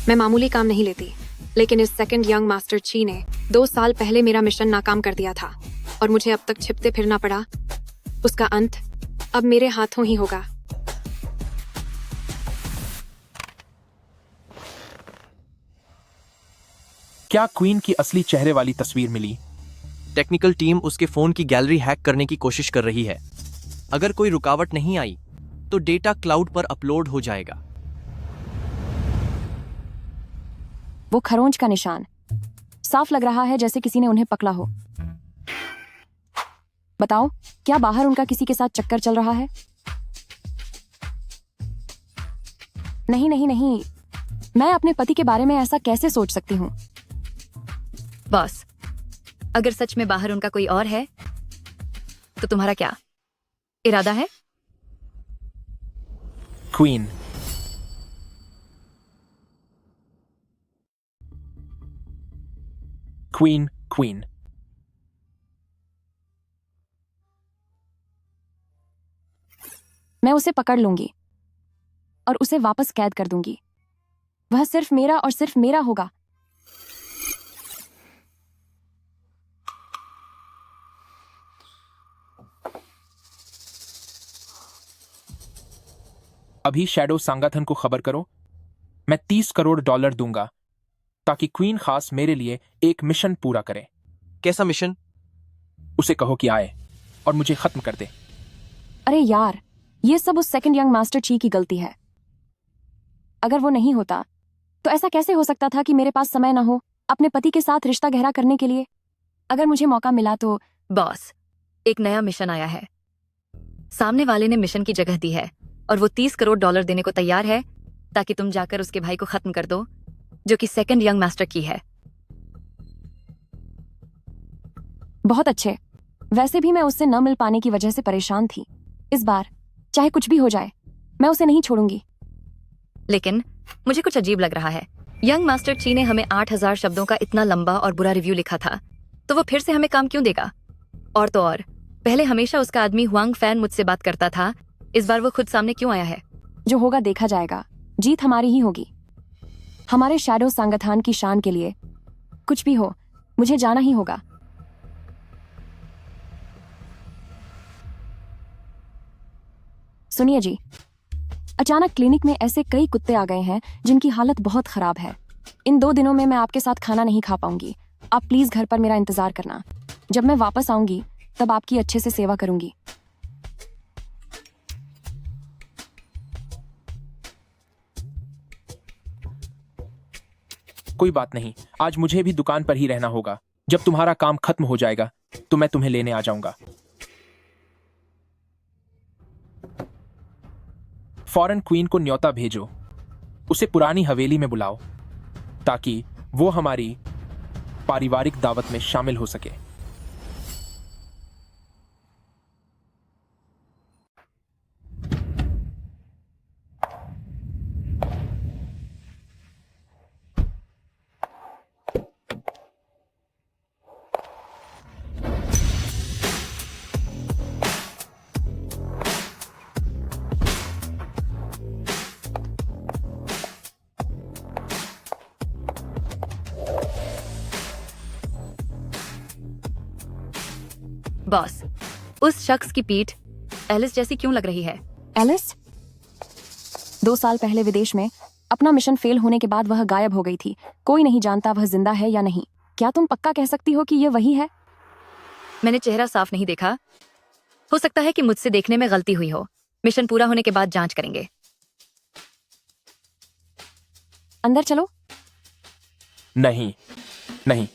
मैं मामूली काम नहीं लेती, लेकिन इस सेकंड यंग मास्टर ची ने 2 साल पहले मेरा मिशन नाकाम कर दिया था और मुझे अब तक छिपते फिरना पड़ा। उसका अंत अब मेरे हाथों ही होगा। क्या क्वीन की असली चेहरे वाली तस्वीर मिली? टेक्निकल टीम उसके फोन की गैलरी हैक करने की कोशिश कर रही है। अगर कोई रुकावट नहीं आई तो डेटा क्लाउड पर अपलोड हो जाएगा। वो खरोंच का निशान साफ लग रहा है, जैसे किसी ने उन्हें पकड़ा हो। बताओ, क्या बाहर उनका किसी के साथ चक्कर चल रहा है? नहीं नहीं नहीं, मैं अपने पति के बारे में ऐसा कैसे सोच सकती हूँ? बॉस, अगर सच में बाहर उनका कोई और है तो तुम्हारा क्या इरादा है? Queen, queen, queen. मैं उसे पकड़ लूंगी और उसे वापस कैद कर दूंगी। वह सिर्फ मेरा और सिर्फ मेरा होगा। अभी शैडो संगठन को खबर करो। मैं $30 करोड़ दूंगा ताकि क्वीन खास मेरे लिए एक मिशन पूरा करे। कैसा मिशन? उसे कहो कि आए और मुझे खत्म कर दे। अरे यार, ये सब उस सेकंड यंग मास्टर ची की गलती है। अगर वो नहीं होता तो ऐसा कैसे हो सकता था कि मेरे पास समय ना हो अपने पति के साथ रिश्ता गहरा करने के लिए? अगर मुझे मौका मिला तो। बॉस, एक नया मिशन आया है। सामने वाले ने मिशन की जगह दी है और वो $30 करोड़ देने को तैयार है ताकि तुम जाकर उसके भाई को खत्म कर दो, जो कि सेकंड यंग मास्टर की है। बहुत अच्छे। वैसे भी मैं उससे न मिल पाने की वजह से परेशान थी। इस बार चाहे कुछ भी हो जाए, मैं उसे नहीं छोड़ूंगी। लेकिन मुझे कुछ अजीब लग रहा है। यंग मास्टर ची ने हमें 8000 शब्दों का इतना लंबा और बुरा रिव्यू लिखा था, तो वो फिर से हमें काम क्यों देगा? और तो और, पहले हमेशा उसका आदमी हुआंग फैन मुझसे बात करता था, इस बार वो खुद सामने क्यों आया है? जो होगा देखा जाएगा, जीत हमारी ही होगी। हमारे शैडो संगठन की शान के लिए कुछ भी हो, मुझे जाना ही होगा। सुनिए जी, अचानक क्लिनिक में ऐसे कई कुत्ते आ गए हैं जिनकी हालत बहुत खराब है। इन 2 दिनों में मैं आपके साथ खाना नहीं खा पाऊंगी। आप प्लीज घर पर मेरा इंतजार करना। जब मैं वापस आऊंगी तब आपकी अच्छे से सेवा करूंगी। कोई बात नहीं, आज मुझे भी दुकान पर ही रहना होगा। जब तुम्हारा काम खत्म हो जाएगा तो मैं तुम्हें लेने आ जाऊंगा। फौरन क्वीन को न्योता भेजो, उसे पुरानी हवेली में बुलाओ ताकि वो हमारी पारिवारिक दावत में शामिल हो सके। बॉस, उस शख्स की पीठ एलिस जैसी क्यों लग रही है? एलिस 2 साल पहले विदेश में अपना मिशन फेल होने के बाद वह गायब हो गई थी। कोई नहीं जानता वह जिंदा है या नहीं। क्या तुम पक्का कह सकती हो कि यह वही है? मैंने चेहरा साफ नहीं देखा, हो सकता है कि मुझसे देखने में गलती हुई हो। मिशन पूरा होने के बाद जांच करेंगे। अंदर चलो। नहीं नहीं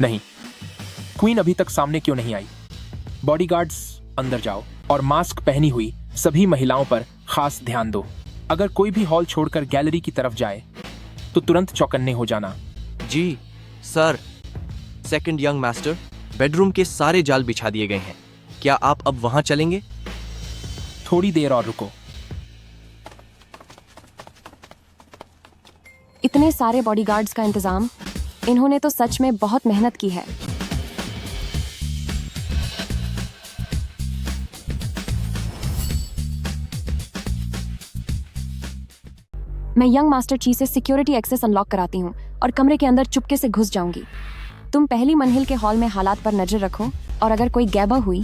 नहीं, क्वीन अभी तक सामने क्यों नहीं आई? बॉडीगार्ड्स अंदर जाओ और मास्क पहनी हुई सभी महिलाओं पर खास ध्यान दो। अगर कोई भी हॉल छोड़कर गैलरी की तरफ जाए तो तुरंत चौकन्ने हो जाना। जी sir. Second young master, bedroom के सारे जाल बिछा दिए गए हैं। क्या आप अब वहां चलेंगे? थोड़ी देर और रुको। इतने सारे बॉडीगार्ड्स का इंतजाम, इन्होंने तो सच में बहुत मेहनत की है। मैं यंग मास्टर ची से सिक्योरिटी एक्सेस अनलॉक कराती हूँ और कमरे के अंदर चुपके से घुस जाऊंगी। तुम पहली मंजिल के हॉल में हालात पर नजर रखो और अगर कोई गैबा हुई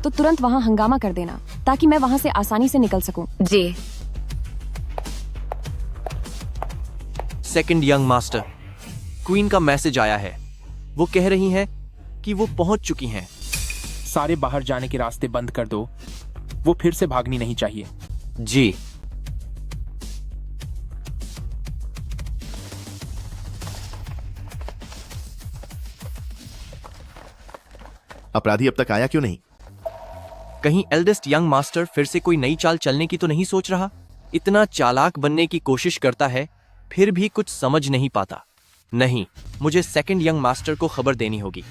तो तुरंत वहां हंगामा कर देना ताकि मैं वहां से आसानी से निकल सकूं। जी। सेकंड यंग मास्टर, क्वीन का मैसेज आया है। वो कह रही हैं कि वो पहुंच चुकी हैं। सारे बाहर जाने के रास्ते बंद कर दो, वो फिर से भागनी नहीं चाहिए। जी। अपराधी अब तक आया क्यों नहीं? कहीं एल्डेस्ट यंग मास्टर फिर से कोई नई चाल चलने की तो नहीं सोच रहा? इतना चालाक बनने की कोशिश करता है फिर भी कुछ समझ नहीं पाता। नहीं, मुझे सेकंड यंग मास्टर को खबर देनी होगी।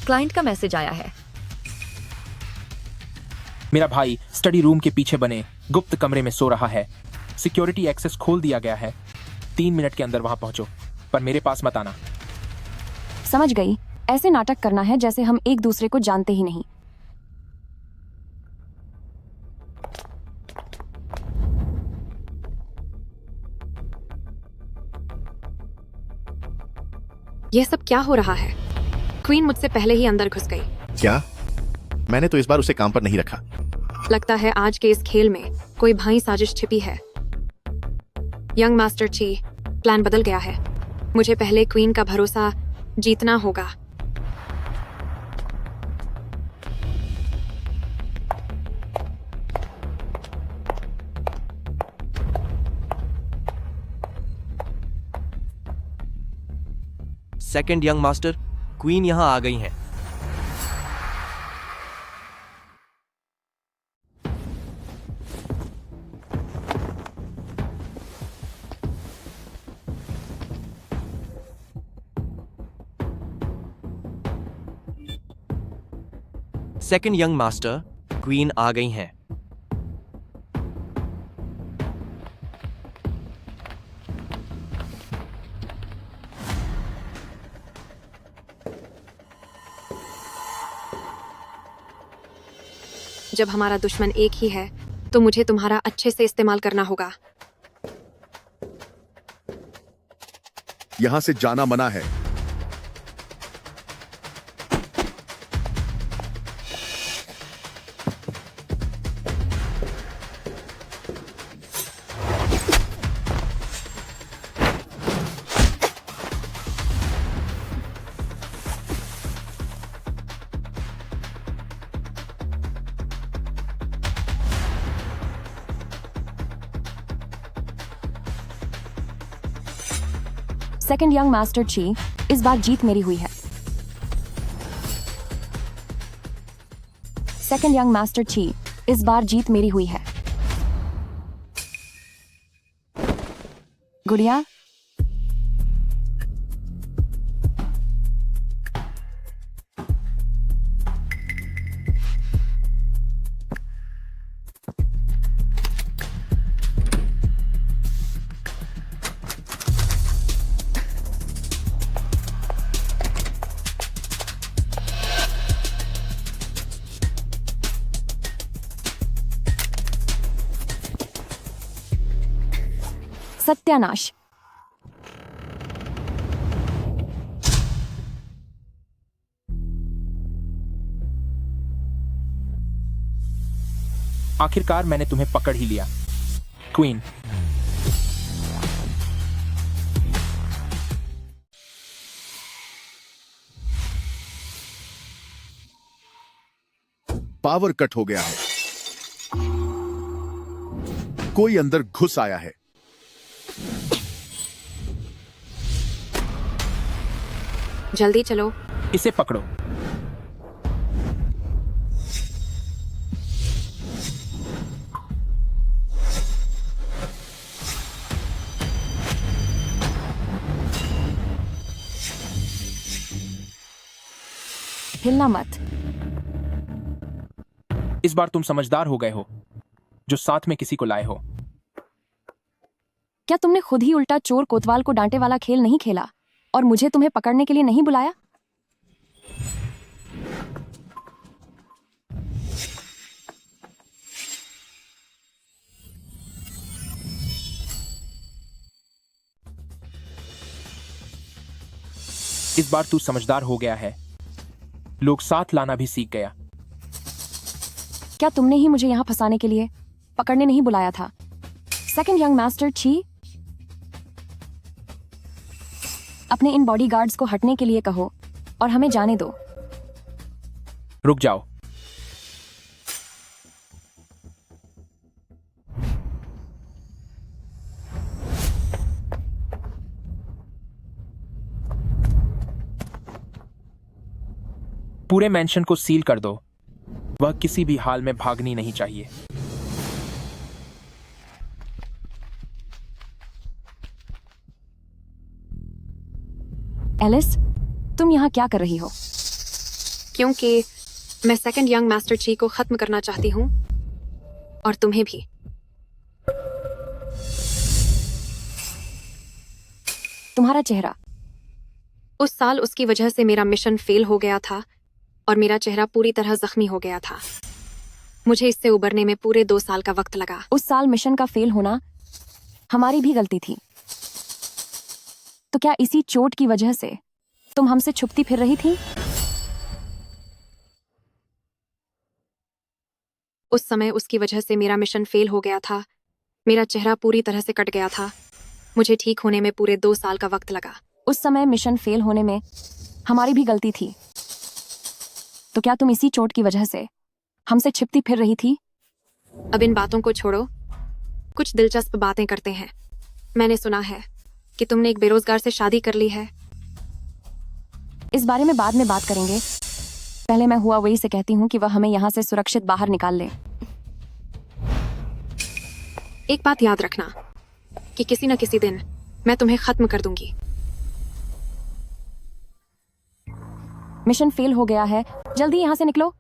क्लाइंट का मैसेज आया है। मेरा भाई स्टडी रूम के पीछे बने गुप्त कमरे में सो रहा है। सिक्योरिटी एक्सेस खोल दिया गया है। 3 मिनट के अंदर वहां पहुंचो, पर मेरे पास मत आना। समझ गई। ऐसे नाटक करना है जैसे हम एक दूसरे को जानते ही नहीं। यह सब क्या हो रहा है? क्वीन मुझसे पहले ही अंदर घुस गई। क्या? मैंने तो इस बार उसे काम पर नहीं रखा। लगता है आज के इस खेल में कोई भारी साजिश छिपी है। यंग मास्टर ची, प्लान बदल गया है। मुझे पहले क्वीन का भरोसा जीतना होगा। सेकंड यंग मास्टर, क्वीन यहां आ गई हैं। सेकंड यंग मास्टर, क्वीन आ गई हैं। जब हमारा दुश्मन एक ही है तो मुझे तुम्हारा अच्छे से इस्तेमाल करना होगा। यहां से जाना मना है। सेकंड यंग मास्टर ची, इस बार जीत मेरी हुई है। सेकंड यंग मास्टर ची, इस बार जीत मेरी हुई है। गुड़िया, सत्यानाश। आखिरकार मैंने तुम्हें पकड़ ही लिया, क्वीन। पावर कट हो गया है। कोई अंदर घुस आया है। जल्दी चलो। इसे पकड़ो। हिलना मत। इस बार तुम समझदार हो गए हो, जो साथ में किसी को लाए हो। क्या तुमने खुद ही उल्टा चोर कोतवाल को डांटे वाला खेल नहीं खेला और मुझे तुम्हें पकड़ने के लिए नहीं बुलाया? इस बार तू समझदार हो गया है, लोग साथ लाना भी सीख गया। क्या तुमने ही मुझे यहां फंसाने के लिए पकड़ने नहीं बुलाया था? सेकंड यंग मास्टर ची, अपने इन बॉडीगार्ड्स को हटने के लिए कहो और हमें जाने दो। रुक जाओ। पूरे मेंशन को सील कर दो। वह किसी भी हाल में भागनी नहीं चाहिए। एलिस, तुम यहाँ क्या कर रही हो? क्योंकि मैं सेकंड यंग मास्टर ची को खत्म करना चाहती हूँ, और तुम्हें भी। तुम्हारा चेहरा। उस साल उसकी वजह से मेरा मिशन फेल हो गया था और मेरा चेहरा पूरी तरह जख्मी हो गया था। मुझे इससे उबरने में पूरे 2 साल का वक्त लगा। उस साल मिशन का फेल होना हमारी भी गलती थी। तो क्या इसी चोट की वजह से तुम हमसे छुपती फिर रही थी? उस समय उसकी वजह से मेरा मिशन फेल हो गया था। मेरा चेहरा पूरी तरह से कट गया था। मुझे ठीक होने में पूरे 2 साल का वक्त लगा। उस समय मिशन फेल होने में हमारी भी गलती थी। तो क्या तुम इसी चोट की वजह से हमसे छिपती फिर रही थी? अब इन बातों को छोड़ो, कुछ दिलचस्प बातें करते हैं। मैंने सुना है कि तुमने एक बेरोजगार से शादी कर ली है। इस बारे में बाद में बात करेंगे। पहले मैं हुआवेई से कहती हूँ कि वह हमें यहाँ से सुरक्षित बाहर निकाल ले। एक बात याद रखना कि किसी न किसी दिन मैं तुम्हें खत्म कर दूंगी। मिशन फेल हो गया है, जल्दी यहाँ से निकलो।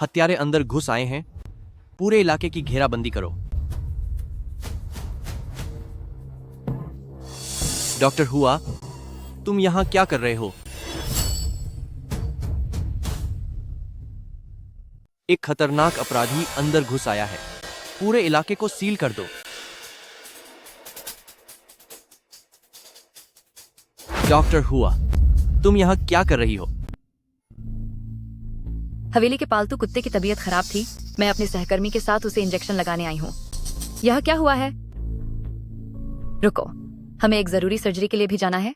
हत्यारे अंदर घुस आए हैं। पूरे इलाके की घेराबंदी करो। डॉक्टर हुआ, तुम यहां क्या कर रहे हो? एक खतरनाक अपराधी अंदर घुस आया है। पूरे इलाके को सील कर दो। डॉक्टर हुआ, तुम यहाँ क्या कर रही हो? हवेली के पालतू कुत्ते की तबीयत खराब थी। मैं अपने सहकर्मी के साथ उसे इंजेक्शन लगाने आई हूँ। यह क्या हुआ है? रुको, हमें एक जरूरी सर्जरी के लिए भी जाना है।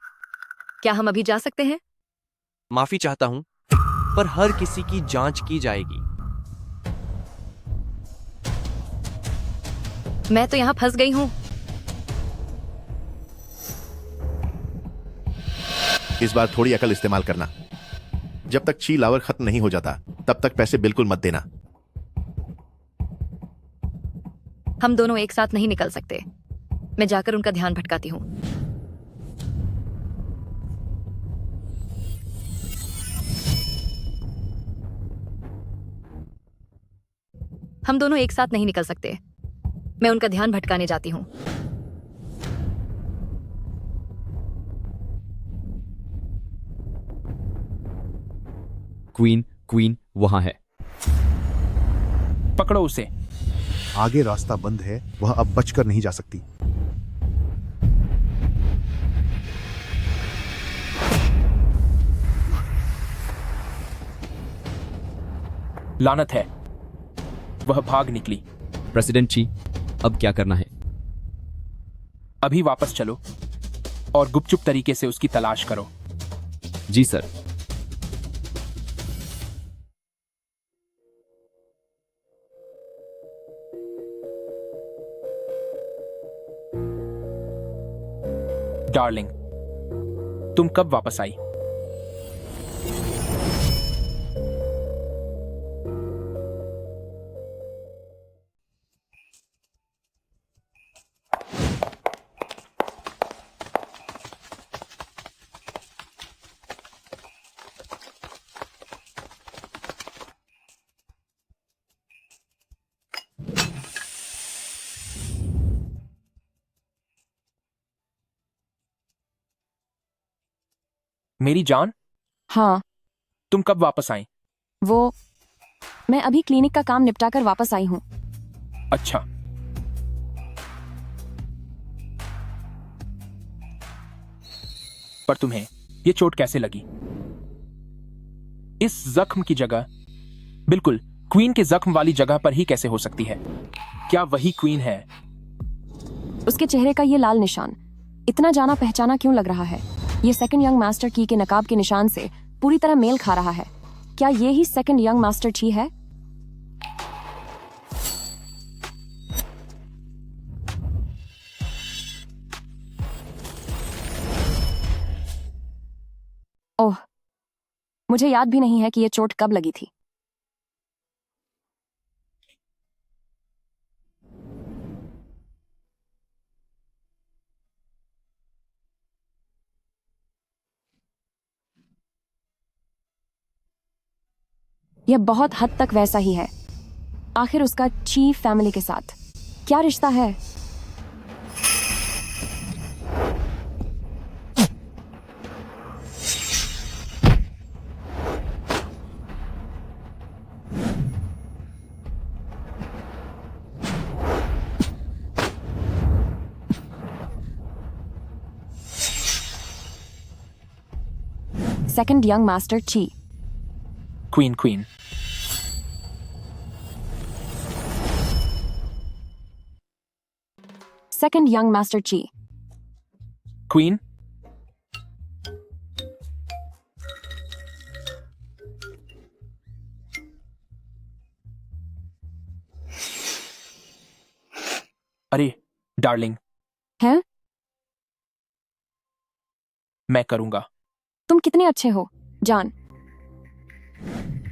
क्या हम अभी जा सकते हैं? माफी चाहता हूँ, पर हर किसी की जांच की जाएगी। मैं तो यहाँ फंस गई हूँ। इस बार थोड़ी अकल इस्तेमाल करना। जब तक ची लावर खत्म नहीं हो जाता तब तक पैसे बिल्कुल मत देना। हम दोनों एक साथ नहीं निकल सकते। मैं जाकर उनका ध्यान भटकाती हूँ। हम दोनों एक साथ नहीं निकल सकते। मैं उनका ध्यान भटकाने जाती हूँ। क्वीन वहां है। पकड़ो उसे। आगे रास्ता बंद है, वह अब बचकर नहीं जा सकती। लानत है, वह भाग निकली। प्रेसिडेंट ची, अब क्या करना है? अभी वापस चलो और गुपचुप तरीके से उसकी तलाश करो। जी सर। डार्लिंग, तुम कब वापस आई? मेरी जान, हाँ, तुम कब वापस आई? मैं अभी क्लिनिक का काम निपटाकर वापस आई हूँ। अच्छा। पर तुम्हें ये चोट कैसे लगी? इस जख्म की जगह, बिल्कुल क्वीन के जख्म वाली जगह पर ही कैसे हो सकती है? क्या वही क्वीन है? उसके चेहरे का ये लाल निशान इतना जाना पहचाना क्यों लग रहा है? ये सेकंड यंग मास्टर की के नकाब के निशान से पूरी तरह मेल खा रहा है। क्या ये ही सेकंड यंग मास्टर ची है? ओह, मुझे याद भी नहीं है कि ये चोट कब लगी थी। यह बहुत हद तक वैसा ही है। आखिर उसका चीफ फैमिली के साथ क्या रिश्ता है? सेकंड यंग मास्टर ची। क्वीन। सेकंड यंग मास्टर ची। क्वीन। अरे डार्लिंग, हैं? मैं करूंगा। तुम कितने अच्छे हो जान।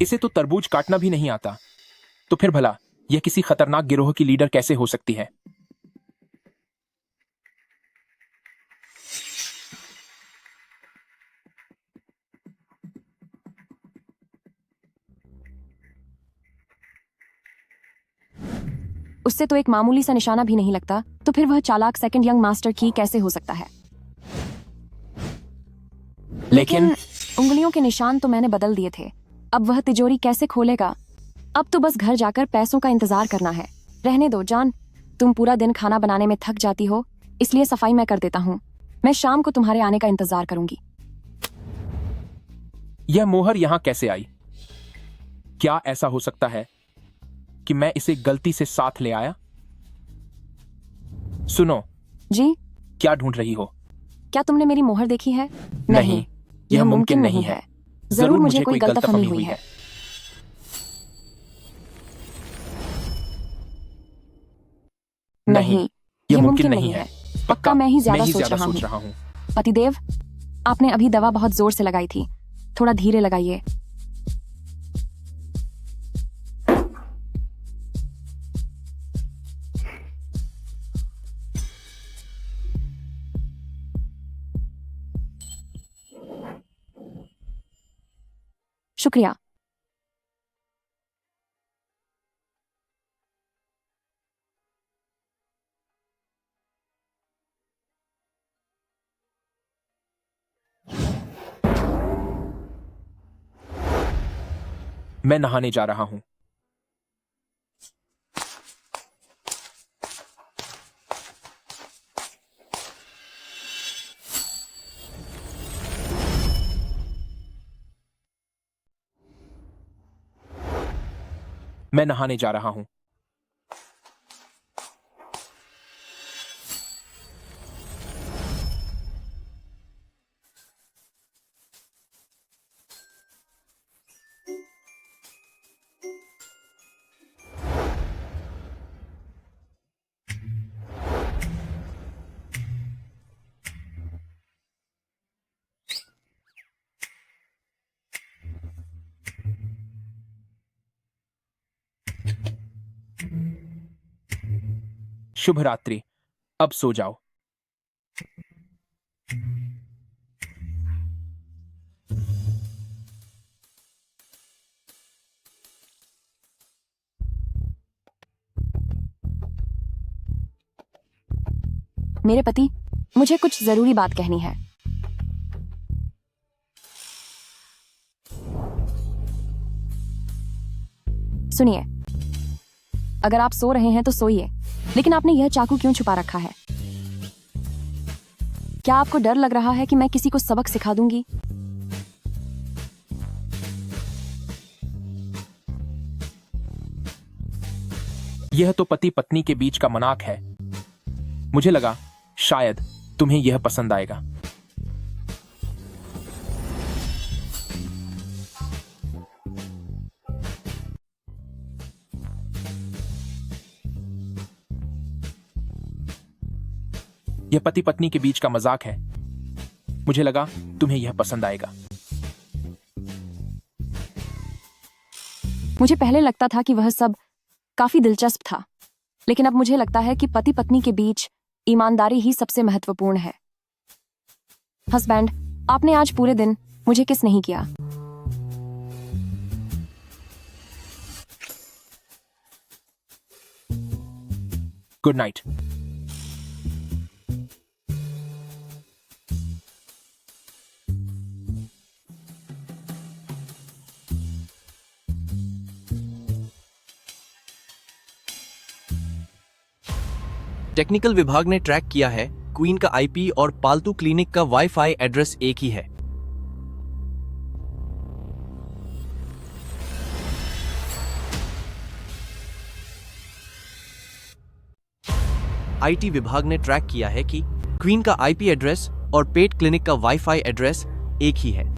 इसे तो तरबूज काटना भी नहीं आता, तो फिर भला यह किसी खतरनाक गिरोह की लीडर कैसे हो सकती है? उससे तो एक मामूली सा निशाना भी नहीं लगता, तो फिर वह चालाक सेकंड यंग मास्टर की कैसे हो सकता है? लेकिन उंगलियों के निशान तो मैंने बदल दिए थे। अब वह तिजोरी कैसे खोलेगा? अब तो बस घर जाकर पैसों का इंतजार करना है। रहने दो जान, तुम पूरा दिन खाना बनाने में थक जाती हो, इसलिए सफाई मैं कर देता हूँ। मैं शाम को तुम्हारे आने का इंतजार करूंगी। यह मोहर यहां कैसे आई? क्या ऐसा हो सकता है कि मैं इसे गलती से साथ ले आया? सुनो जी, क्या ढूंढ रही हो? क्या तुमने मेरी मोहर देखी है? नहीं, यह मुमकिन नहीं है। जरूर मुझे कोई गलतफहमी हुई है। नहीं, यह मुमकिन नहीं है। पक्का मैं ही ज्यादा सोच रहा हूँ। पतिदेव, आपने अभी दवा बहुत जोर से लगाई थी, थोड़ा धीरे लगाइए। शुक्रिया। मैं नहाने जा रहा हूं। मैं नहाने जा रहा हूं। शुभ रात्रि। अब सो जाओ। मेरे पति, मुझे कुछ जरूरी बात कहनी है। सुनिए, अगर आप सो रहे हैं तो सोइए, लेकिन आपने यह चाकू क्यों छुपा रखा है? क्या आपको डर लग रहा है कि मैं किसी को सबक सिखा दूंगी? यह तो पति पत्नी के बीच का मनाक है। मुझे लगा शायद तुम्हें यह पसंद आएगा। यह पति पत्नी के बीच का मजाक है। मुझे लगा तुम्हें यह पसंद आएगा। मुझे पहले लगता था कि वह सब काफी दिलचस्प था, लेकिन अब मुझे लगता है कि पति पत्नी के बीच ईमानदारी ही सबसे महत्वपूर्ण है। हस्बैंड, आपने आज पूरे दिन मुझे किस नहीं किया। Good night. टेक्निकल विभाग ने ट्रैक किया है, क्वीन का आईपी और पालतू क्लिनिक का वाईफाई एड्रेस एक ही है। आईटी विभाग ने ट्रैक किया है कि क्वीन का आईपी एड्रेस और पेट क्लिनिक का वाईफाई एड्रेस एक ही है।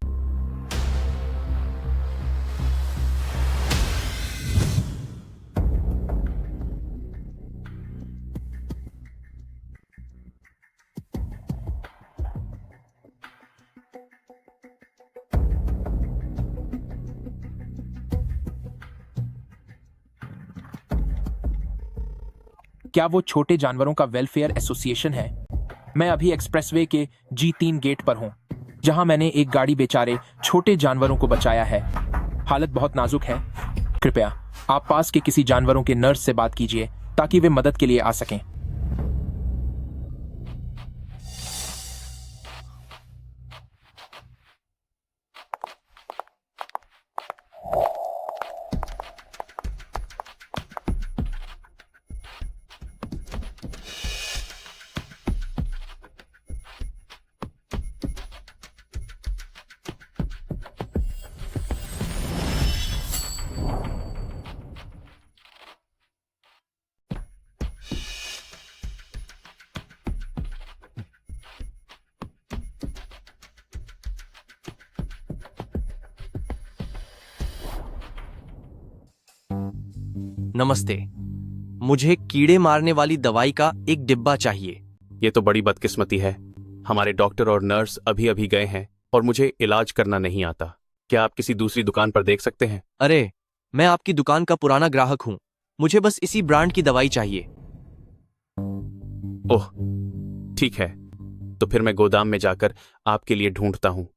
क्या वो छोटे जानवरों का वेलफेयर एसोसिएशन है? मैं अभी एक्सप्रेसवे के G3 गेट पर हूं, जहां मैंने एक गाड़ी बेचारे छोटे जानवरों को बचाया है। हालत बहुत नाजुक है। कृपया आप पास के किसी जानवरों के नर्स से बात कीजिए ताकि वे मदद के लिए आ सकें। नमस्ते। मुझे कीड़े मारने वाली दवाई का एक डिब्बा चाहिए। ये तो बड़ी बदकिस्मती है। हमारे डॉक्टर और नर्स अभी अभी गए हैं और मुझे इलाज करना नहीं आता। क्या आप किसी दूसरी दुकान पर देख सकते हैं? अरे, मैं आपकी दुकान का पुराना ग्राहक हूँ। मुझे बस इसी ब्रांड की दवाई चाहिए। ओह, ठीक है, तो फिर मैं गोदाम में जाकर आपके लिए ढूंढता हूँ।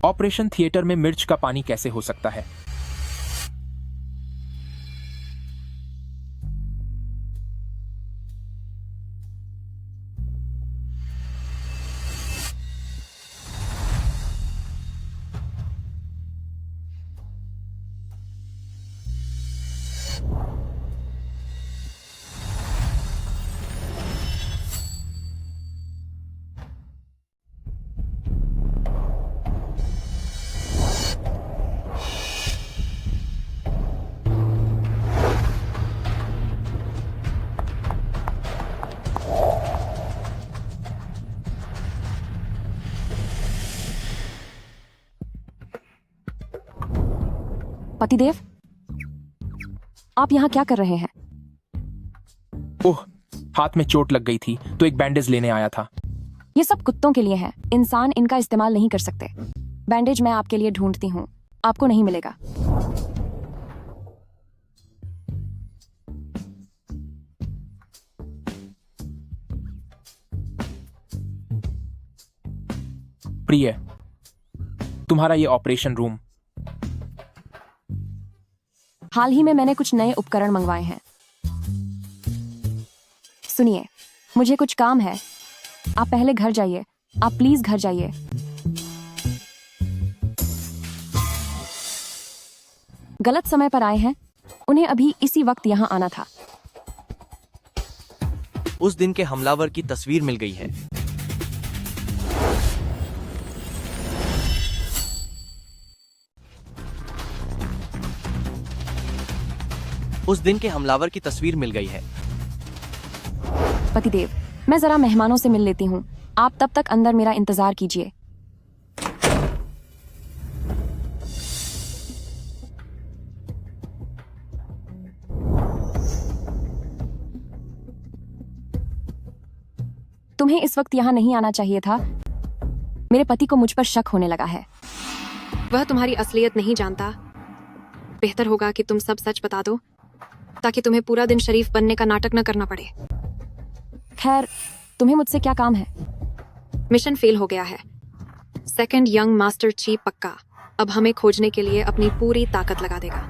ऑपरेशन थिएटर में मिर्च का पानी कैसे हो सकता है? पतिदेव, आप यहाँ क्या कर रहे हैं? ओह, हाथ में चोट लग गई थी तो एक बैंडेज लेने आया था। ये सब कुत्तों के लिए है, इंसान इनका इस्तेमाल नहीं कर सकते। बैंडेज मैं आपके लिए ढूंढती हूँ, आपको नहीं मिलेगा। प्रिय, तुम्हारा ये ऑपरेशन रूम। हाल ही में मैंने कुछ नए उपकरण मंगवाए हैं। सुनिए, मुझे कुछ काम है। आप पहले घर जाइए। आप प्लीज घर जाइए। गलत समय पर आए हैं। उन्हें अभी इसी वक्त यहाँ आना था। उस दिन के हमलावर की तस्वीर मिल गई है। उस दिन के हमलावर की तस्वीर मिल गई है। पतिदेव, मैं जरा मेहमानों से मिल लेती हूँ। आप तब तक अंदर मेरा इंतजार कीजिए। तुम्हें इस वक्त यहाँ नहीं आना चाहिए था। मेरे पति को मुझ पर शक होने लगा है। वह तुम्हारी असलियत नहीं जानता। बेहतर होगा कि तुम सब सच बता दो, ताकि तुम्हें पूरा दिन शरीफ बनने का नाटक न करना पड़े। खैर, तुम्हें मुझसे क्या काम है? मिशन फेल हो गया है। सेकंड यंग मास्टर ची पक्का अब हमें खोजने के लिए अपनी पूरी ताकत लगा देगा।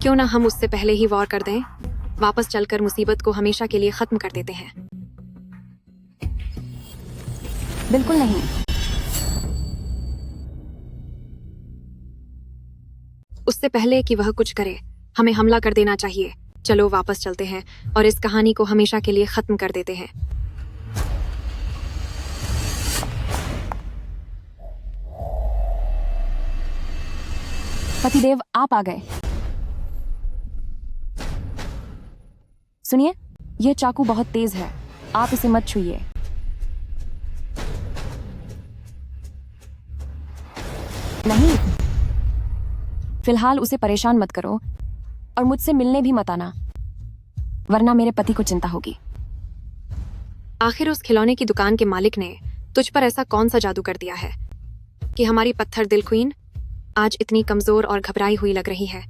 क्यों ना हम उससे पहले ही वॉर कर दें, वापस चलकर मुसीबत को हमेशा के लिए खत्म कर देते हैं। बिल्कुल नहीं। उससे पहले कि वह कुछ करे, हमें हमला कर देना चाहिए। चलो वापस चलते हैं और इस कहानी को हमेशा के लिए खत्म कर देते हैं। पतिदेव, आप आ गए। सुनिए, यह चाकू बहुत तेज है। आप इसे मत छूइए। नहीं, फिलहाल उसे परेशान मत करो और मुझसे मिलने भी मत आना, वरना मेरे पति को चिंता होगी। आखिर उस खिलौने की दुकान के मालिक ने तुझ पर ऐसा कौन सा जादू कर दिया है कि हमारी पत्थर दिल क्वीन आज इतनी कमजोर और घबराई हुई लग रही है?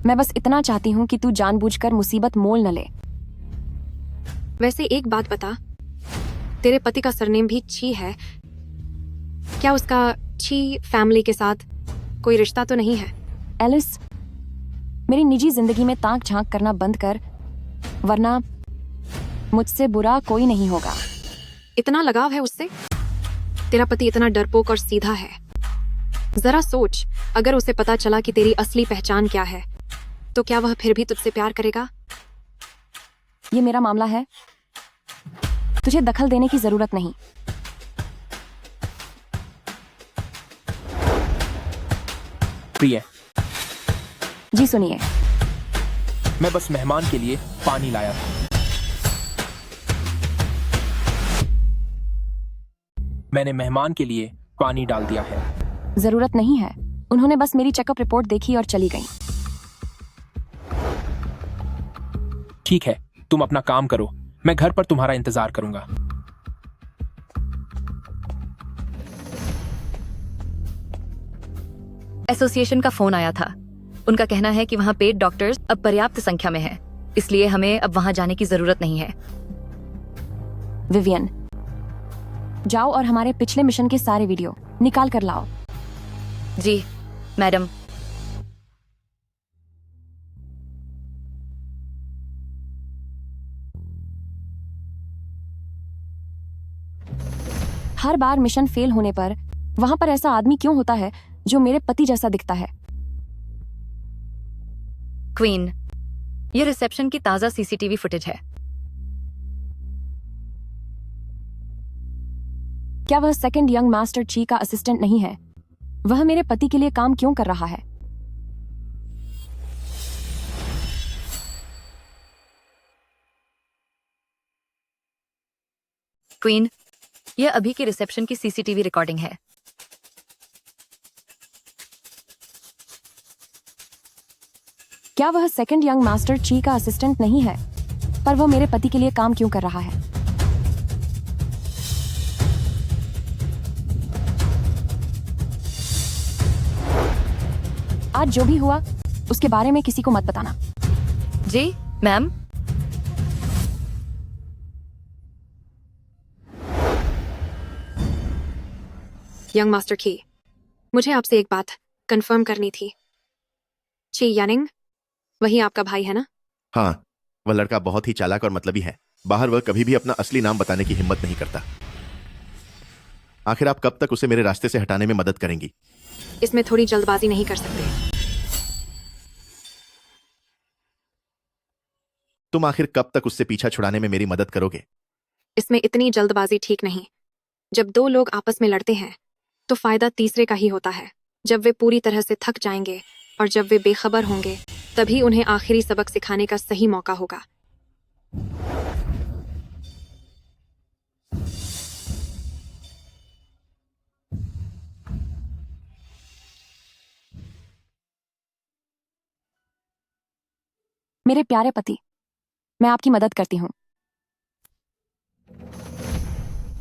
मैं बस इतना चाहती हूँ कि तू जानबूझकर मुसीबत मोल न ले। वैसे एक बात बता, तेरे पति का सरनेम भी ची है। क्या उसका ची फैमिली के साथ कोई रिश्ता तो नहीं है? एलिस, मेरी निजी जिंदगी में ताक झांक करना बंद कर, वरना मुझसे बुरा कोई नहीं होगा। इतना लगाव है उससे? तेरा पति इतना डरपोक और सीधा है। जरा सोच, अगर उसे पता चला कि तेरी असली पहचान क्या है, तो क्या वह फिर भी तुझसे प्यार करेगा? ये मेरा मामला है, तुझे दखल देने की जरूरत नहीं। प्रिय, जी सुनिए। मैं बस मेहमान के लिए पानी लाया था। मैंने मेहमान के लिए पानी डाल दिया है। जरूरत नहीं है, उन्होंने बस मेरी चेकअप रिपोर्ट देखी और चली गई। ठीक है, तुम अपना काम करो, मैं घर पर तुम्हारा इंतजार करूंगा। एसोसिएशन का फोन आया था। उनका कहना है कि वहाँ पेड डॉक्टर्स अब पर्याप्त संख्या में हैं, इसलिए हमें अब वहाँ जाने की जरूरत नहीं है। विवियन, जाओ और हमारे पिछले मिशन के सारे वीडियो निकाल कर लाओ। जी मैडम। हर बार मिशन फेल होने पर वहां पर ऐसा आदमी क्यों होता है जो मेरे पति जैसा दिखता है? क्वीन, ये रिसेप्शन की ताजा सीसीटीवी फुटेज है। क्या वह सेकंड यंग मास्टर ची का असिस्टेंट नहीं है? वह मेरे पति के लिए काम क्यों कर रहा है? क्वीन, यह अभी की रिसेप्शन की सीसीटीवी रिकॉर्डिंग है। क्या वह सेकंड यंग मास्टर ची का असिस्टेंट नहीं है? पर वह मेरे पति के लिए काम क्यों कर रहा है? आज जो भी हुआ उसके बारे में किसी को मत बताना। जी मैम। यंग मास्टर की, मुझे आपसे एक बात कंफर्म करनी थी। ची यानिंग, वही आपका भाई है ना? हाँ, वह लड़का बहुत ही चालाक और मतलबी है। बाहर वह कभी भी अपना असली नाम बताने की हिम्मत नहीं करता। आखिर आप कब तक उसे मेरे रास्ते से हटाने में मदद करेंगी? इसमें थोड़ी जल्दबाजी नहीं कर सकते। तुम आखिर कब तक उससे पीछा छुड़ाने में मेरी मदद करोगे? इसमें इतनी जल्दबाजी ठीक नहीं। जब दो लोग आपस में लड़ते हैं तो फायदा तीसरे का ही होता है। जब वे पूरी तरह से थक जाएंगे और जब वे बेखबर होंगे, तभी उन्हें आखिरी सबक सिखाने का सही मौका होगा। मेरे प्यारे पति, मैं आपकी मदद करती हूँ।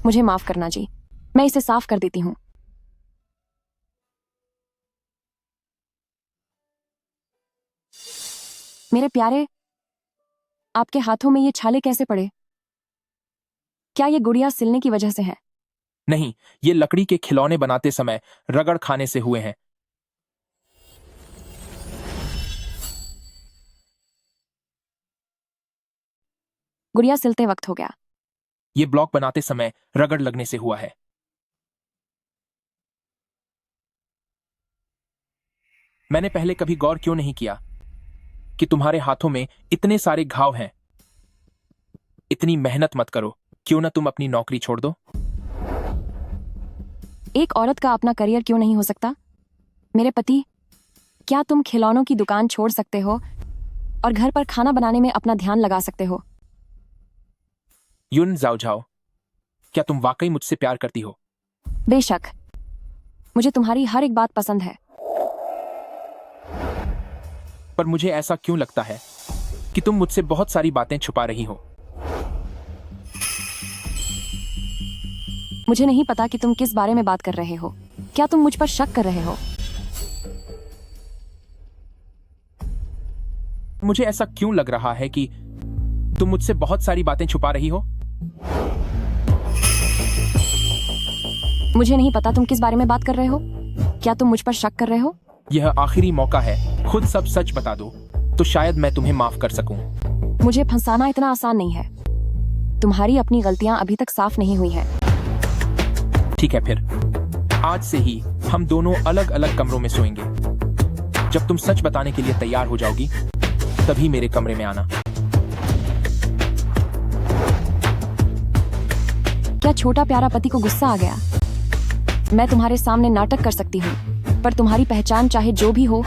मुझे माफ करना जी, मैं इसे साफ कर देती हूँ। मेरे प्यारे, आपके हाथों में ये छाले कैसे पड़े? क्या ये गुड़िया सिलने की वजह से है? नहीं, ये लकड़ी के खिलौने बनाते समय रगड़ खाने से हुए हैं। गुड़िया सिलते वक्त हो गया। ये ब्लॉक बनाते समय रगड़ लगने से हुआ है। मैंने पहले कभी गौर क्यों नहीं किया कि तुम्हारे हाथों में इतने सारे घाव हैं। इतनी मेहनत मत करो, क्यों ना तुम अपनी नौकरी छोड़ दो। एक औरत का अपना करियर क्यों नहीं हो सकता? मेरे पति, क्या तुम खिलौनों की दुकान छोड़ सकते हो और घर पर खाना बनाने में अपना ध्यान लगा सकते हो? युन जाओ, क्या तुम वाकई मुझसे प्यार करती हो? बेशक, मुझे तुम्हारी हर एक बात पसंद है। पर मुझे ऐसा क्यों लगता है कि तुम मुझसे बहुत सारी बातें छुपा रही हो? मुझे नहीं पता कि तुम किस बारे में बात कर रहे हो। क्या तुम मुझ पर शक कर रहे हो? मुझे ऐसा क्यों लग रहा है कि तुम मुझसे बहुत सारी बातें छुपा रही हो? मुझे नहीं पता तुम किस बारे में बात कर रहे हो। क्या तुम मुझ पर शक कर रहे हो? यह आखिरी मौका है, खुद सब सच बता दो तो शायद मैं तुम्हें माफ कर सकूं। मुझे फंसाना इतना आसान नहीं है। तुम्हारी अपनी गलतियां अभी तक साफ नहीं हुई हैं। ठीक है फिर, आज से ही हम दोनों अलग अलग कमरों में सोएंगे। जब तुम सच बताने के लिए तैयार हो जाओगी तभी मेरे कमरे में आना। क्या छोटा प्यारा पति को गुस्सा आ गया? मैं तुम्हारे सामने नाटक कर सकती हूँ, पर तुम्हारी पहचान चाहे जो भी हो,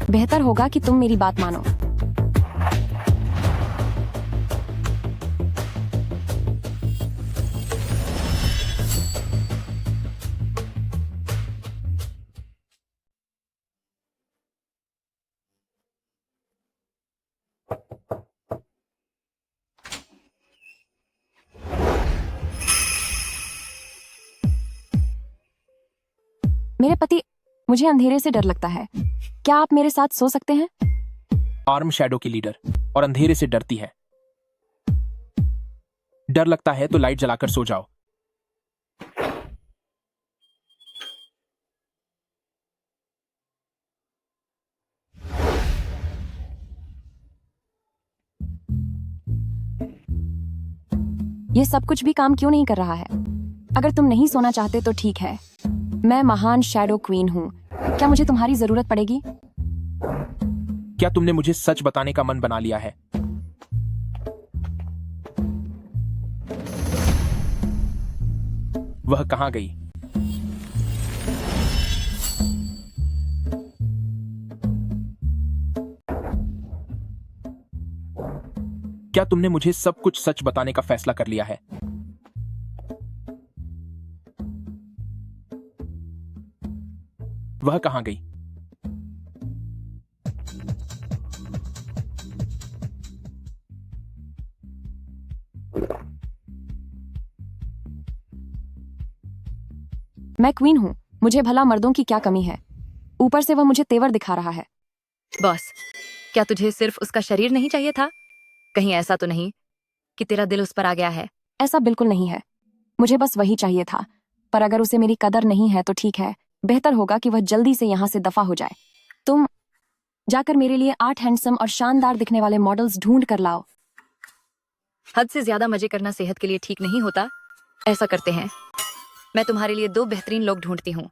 बेहतर होगा कि तुम मेरी बात मानो। मेरे पति, मुझे अंधेरे से डर लगता है। क्या आप मेरे साथ सो सकते हैं? आर्म शैडो की लीडर और अंधेरे से डरती है। डर लगता है तो लाइट जलाकर सो जाओ। ये सब कुछ भी काम क्यों नहीं कर रहा है? अगर तुम नहीं सोना चाहते तो ठीक है। मैं महान शैडो क्वीन हूँ। क्या मुझे तुम्हारी जरूरत पड़ेगी? क्या तुमने मुझे सच बताने का मन बना लिया है? वह कहाँ गई? क्या तुमने मुझे सब कुछ सच बताने का फैसला कर लिया है? वह कहाँ गई? मैं क्वीन हूँ, मुझे भला मर्दों की क्या कमी है? ऊपर से वह मुझे तेवर दिखा रहा है। बॉस, क्या तुझे सिर्फ उसका शरीर नहीं चाहिए था? कहीं ऐसा तो नहीं कि तेरा दिल उस पर आ गया है? ऐसा बिल्कुल नहीं है। मुझे बस वही चाहिए था, पर अगर उसे मेरी कदर नहीं है तो ठीक है। बेहतर होगा कि वह जल्दी से यहाँ से दफा हो जाए। तुम जाकर मेरे लिए 8 हैंडसम और शानदार दिखने वाले मॉडल्स ढूंढ कर लाओ। हद से ज्यादा मजे करना सेहत के लिए ठीक नहीं होता। ऐसा करते हैं, मैं तुम्हारे लिए 2 बेहतरीन लोग ढूंढती हूँ।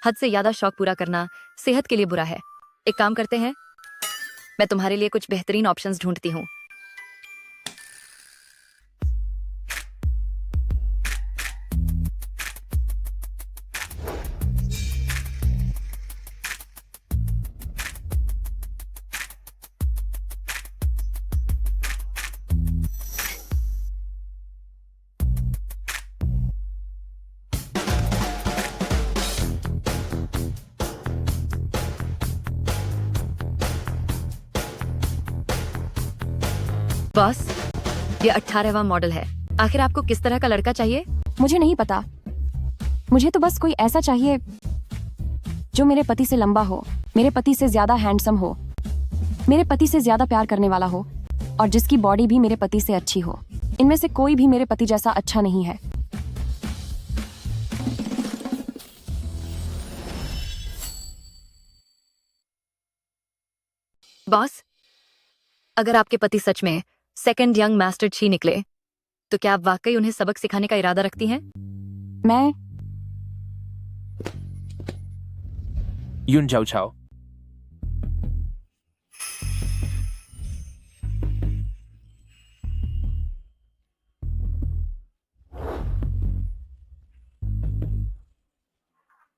हद से ज्यादा शौक पूरा करना सेहत के लिए बुरा है। एक काम करते हैं, मैं तुम्हारे लिए कुछ बेहतरीन ऑप्शंस ढूंढती हूँ। बॉस, ये 18वां मॉडल है। आखिर आपको किस तरह का लड़का चाहिए? मुझे नहीं पता। मुझे तो बस कोई ऐसा चाहिए जो मेरे पति से लंबा हो, मेरे पति से ज्यादा हैंडसम हो, मेरे पति से ज्यादा प्यार करने वाला हो और जिसकी बॉडी भी मेरे पति से अच्छी हो। इनमें से कोई भी मेरे पति जैसा अच्छा नहीं है। बॉस, अगर आपके पति सच में सेकंड यंग मास्टर ची निकले तो क्या आप वाकई उन्हें सबक सिखाने का इरादा रखती हैं? मैं यून जाओ छाओ।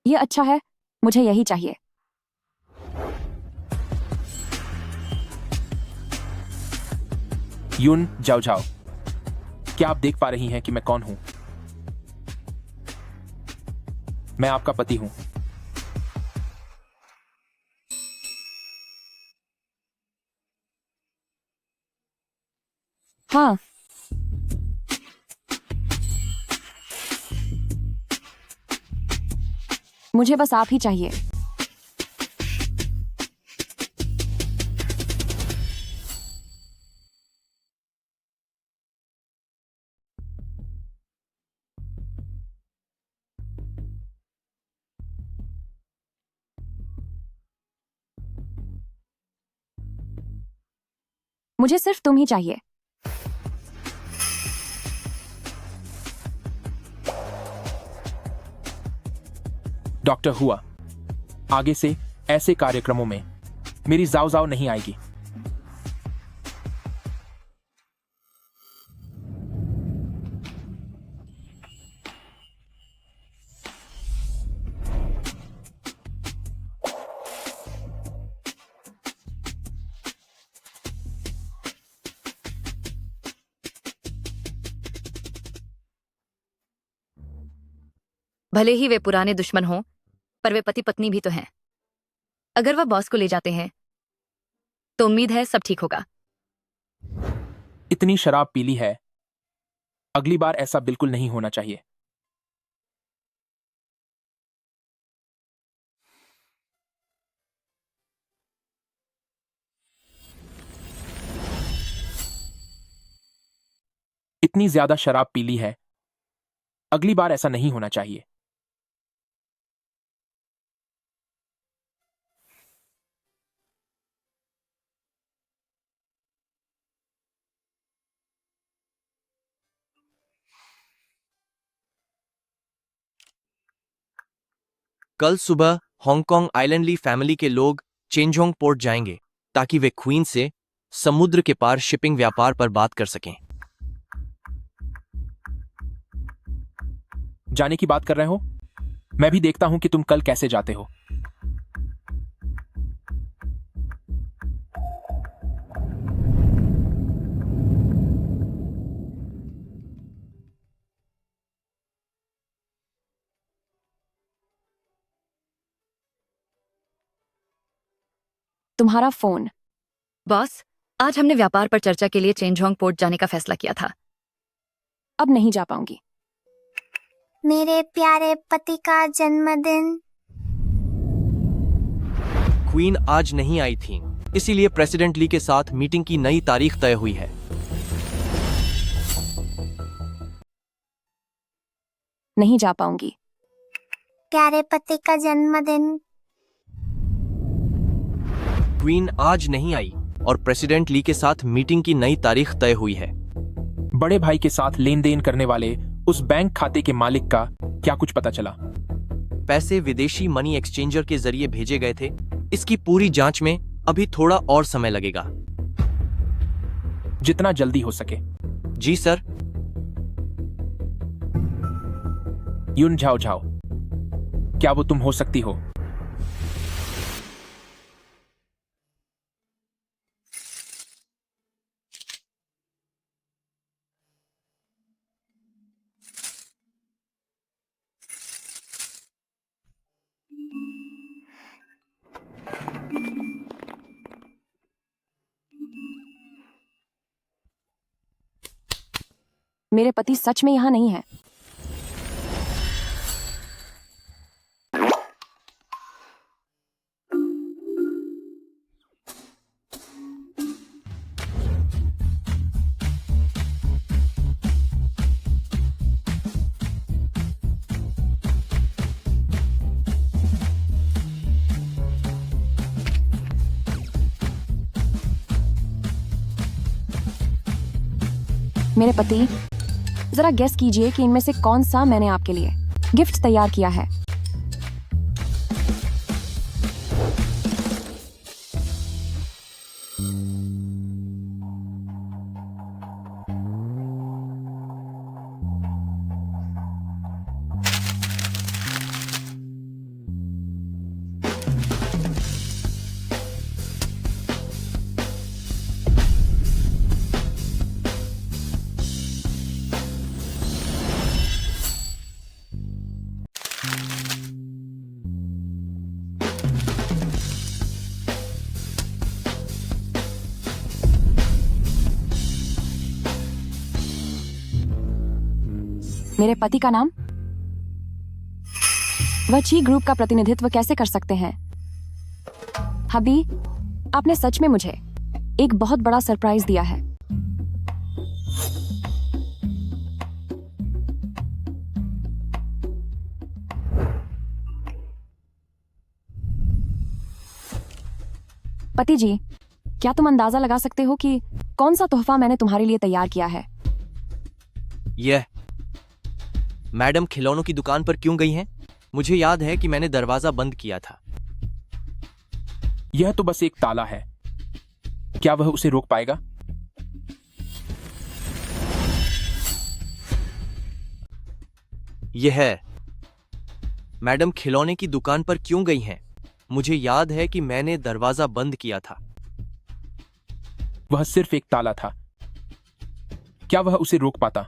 ये अच्छा है, मुझे यही चाहिए। यून जाओ जाओ। क्या आप देख पा रही हैं कि मैं कौन हूं? मैं आपका पति हूं। हाँ, मुझे बस आप ही चाहिए। मुझे सिर्फ तुम ही चाहिए। डॉक्टर हुआ, आगे से ऐसे कार्यक्रमों में मेरी जाओ जाओ नहीं आएगी। भले ही वे पुराने दुश्मन हों, पर वे पति पत्नी भी तो हैं। अगर वह बॉस को ले जाते हैं तो उम्मीद है सब ठीक होगा। इतनी शराब पी ली है, अगली बार ऐसा बिल्कुल नहीं होना चाहिए। इतनी ज्यादा शराब पी ली है, अगली बार ऐसा नहीं होना चाहिए। कल सुबह हांगकांग आइलैंडली फैमिली के लोग चेंजोंग पोर्ट जाएंगे ताकि वे क्वीन से समुद्र के पार शिपिंग व्यापार पर बात कर सकें। जाने की बात कर रहे हो? मैं भी देखता हूं कि तुम कल कैसे जाते हो। तुम्हारा फोन। बॉस, आज हमने व्यापार पर चर्चा के लिए चेंजोंग पोर्ट जाने का फैसला किया था। अब नहीं जा पाऊंगी। मेरे प्यारे पति का जन्मदिन। क्वीन आज नहीं आई थी, इसीलिए प्रेसिडेंट ली के साथ मीटिंग की नई तारीख तय हुई है। नहीं जा पाऊंगी। प्यारे पति का जन्मदिन। क्वीन आज नहीं आई और प्रेसिडेंट ली के साथ मीटिंग की नई तारीख तय हुई है। बड़े भाई के साथ लेन देन करने वाले उस बैंक खाते के मालिक का क्या कुछ पता चला? पैसे विदेशी मनी एक्सचेंजर के जरिए भेजे गए थे। इसकी पूरी जांच में अभी थोड़ा और समय लगेगा। जितना जल्दी हो सके। जी सर। युन झाओ झाओ, क्या वो तुम हो सकती हो? मेरे पति सच में यहां नहीं है। मेरे पति, जरा गेस कीजिए कि इनमें से कौन सा मैंने आपके लिए गिफ्ट तैयार किया है। मेरे पति का नाम? वह ची ग्रुप का प्रतिनिधित्व कैसे कर सकते हैं? हबी, आपने सच में मुझे एक बहुत बड़ा सरप्राइज दिया है। पति जी, क्या तुम अंदाजा लगा सकते हो कि कौन सा तोहफा मैंने तुम्हारे लिए तैयार किया है? यह मैडम खिलौनों की दुकान पर क्यों गई हैं? मुझे याद है कि मैंने दरवाजा बंद किया था। यह तो बस एक ताला है, क्या वह उसे रोक पाएगा? यह मैडम खिलौने की दुकान पर क्यों गई हैं? मुझे याद है कि मैंने दरवाजा बंद किया था। वह सिर्फ एक ताला था, क्या वह उसे रोक पाता?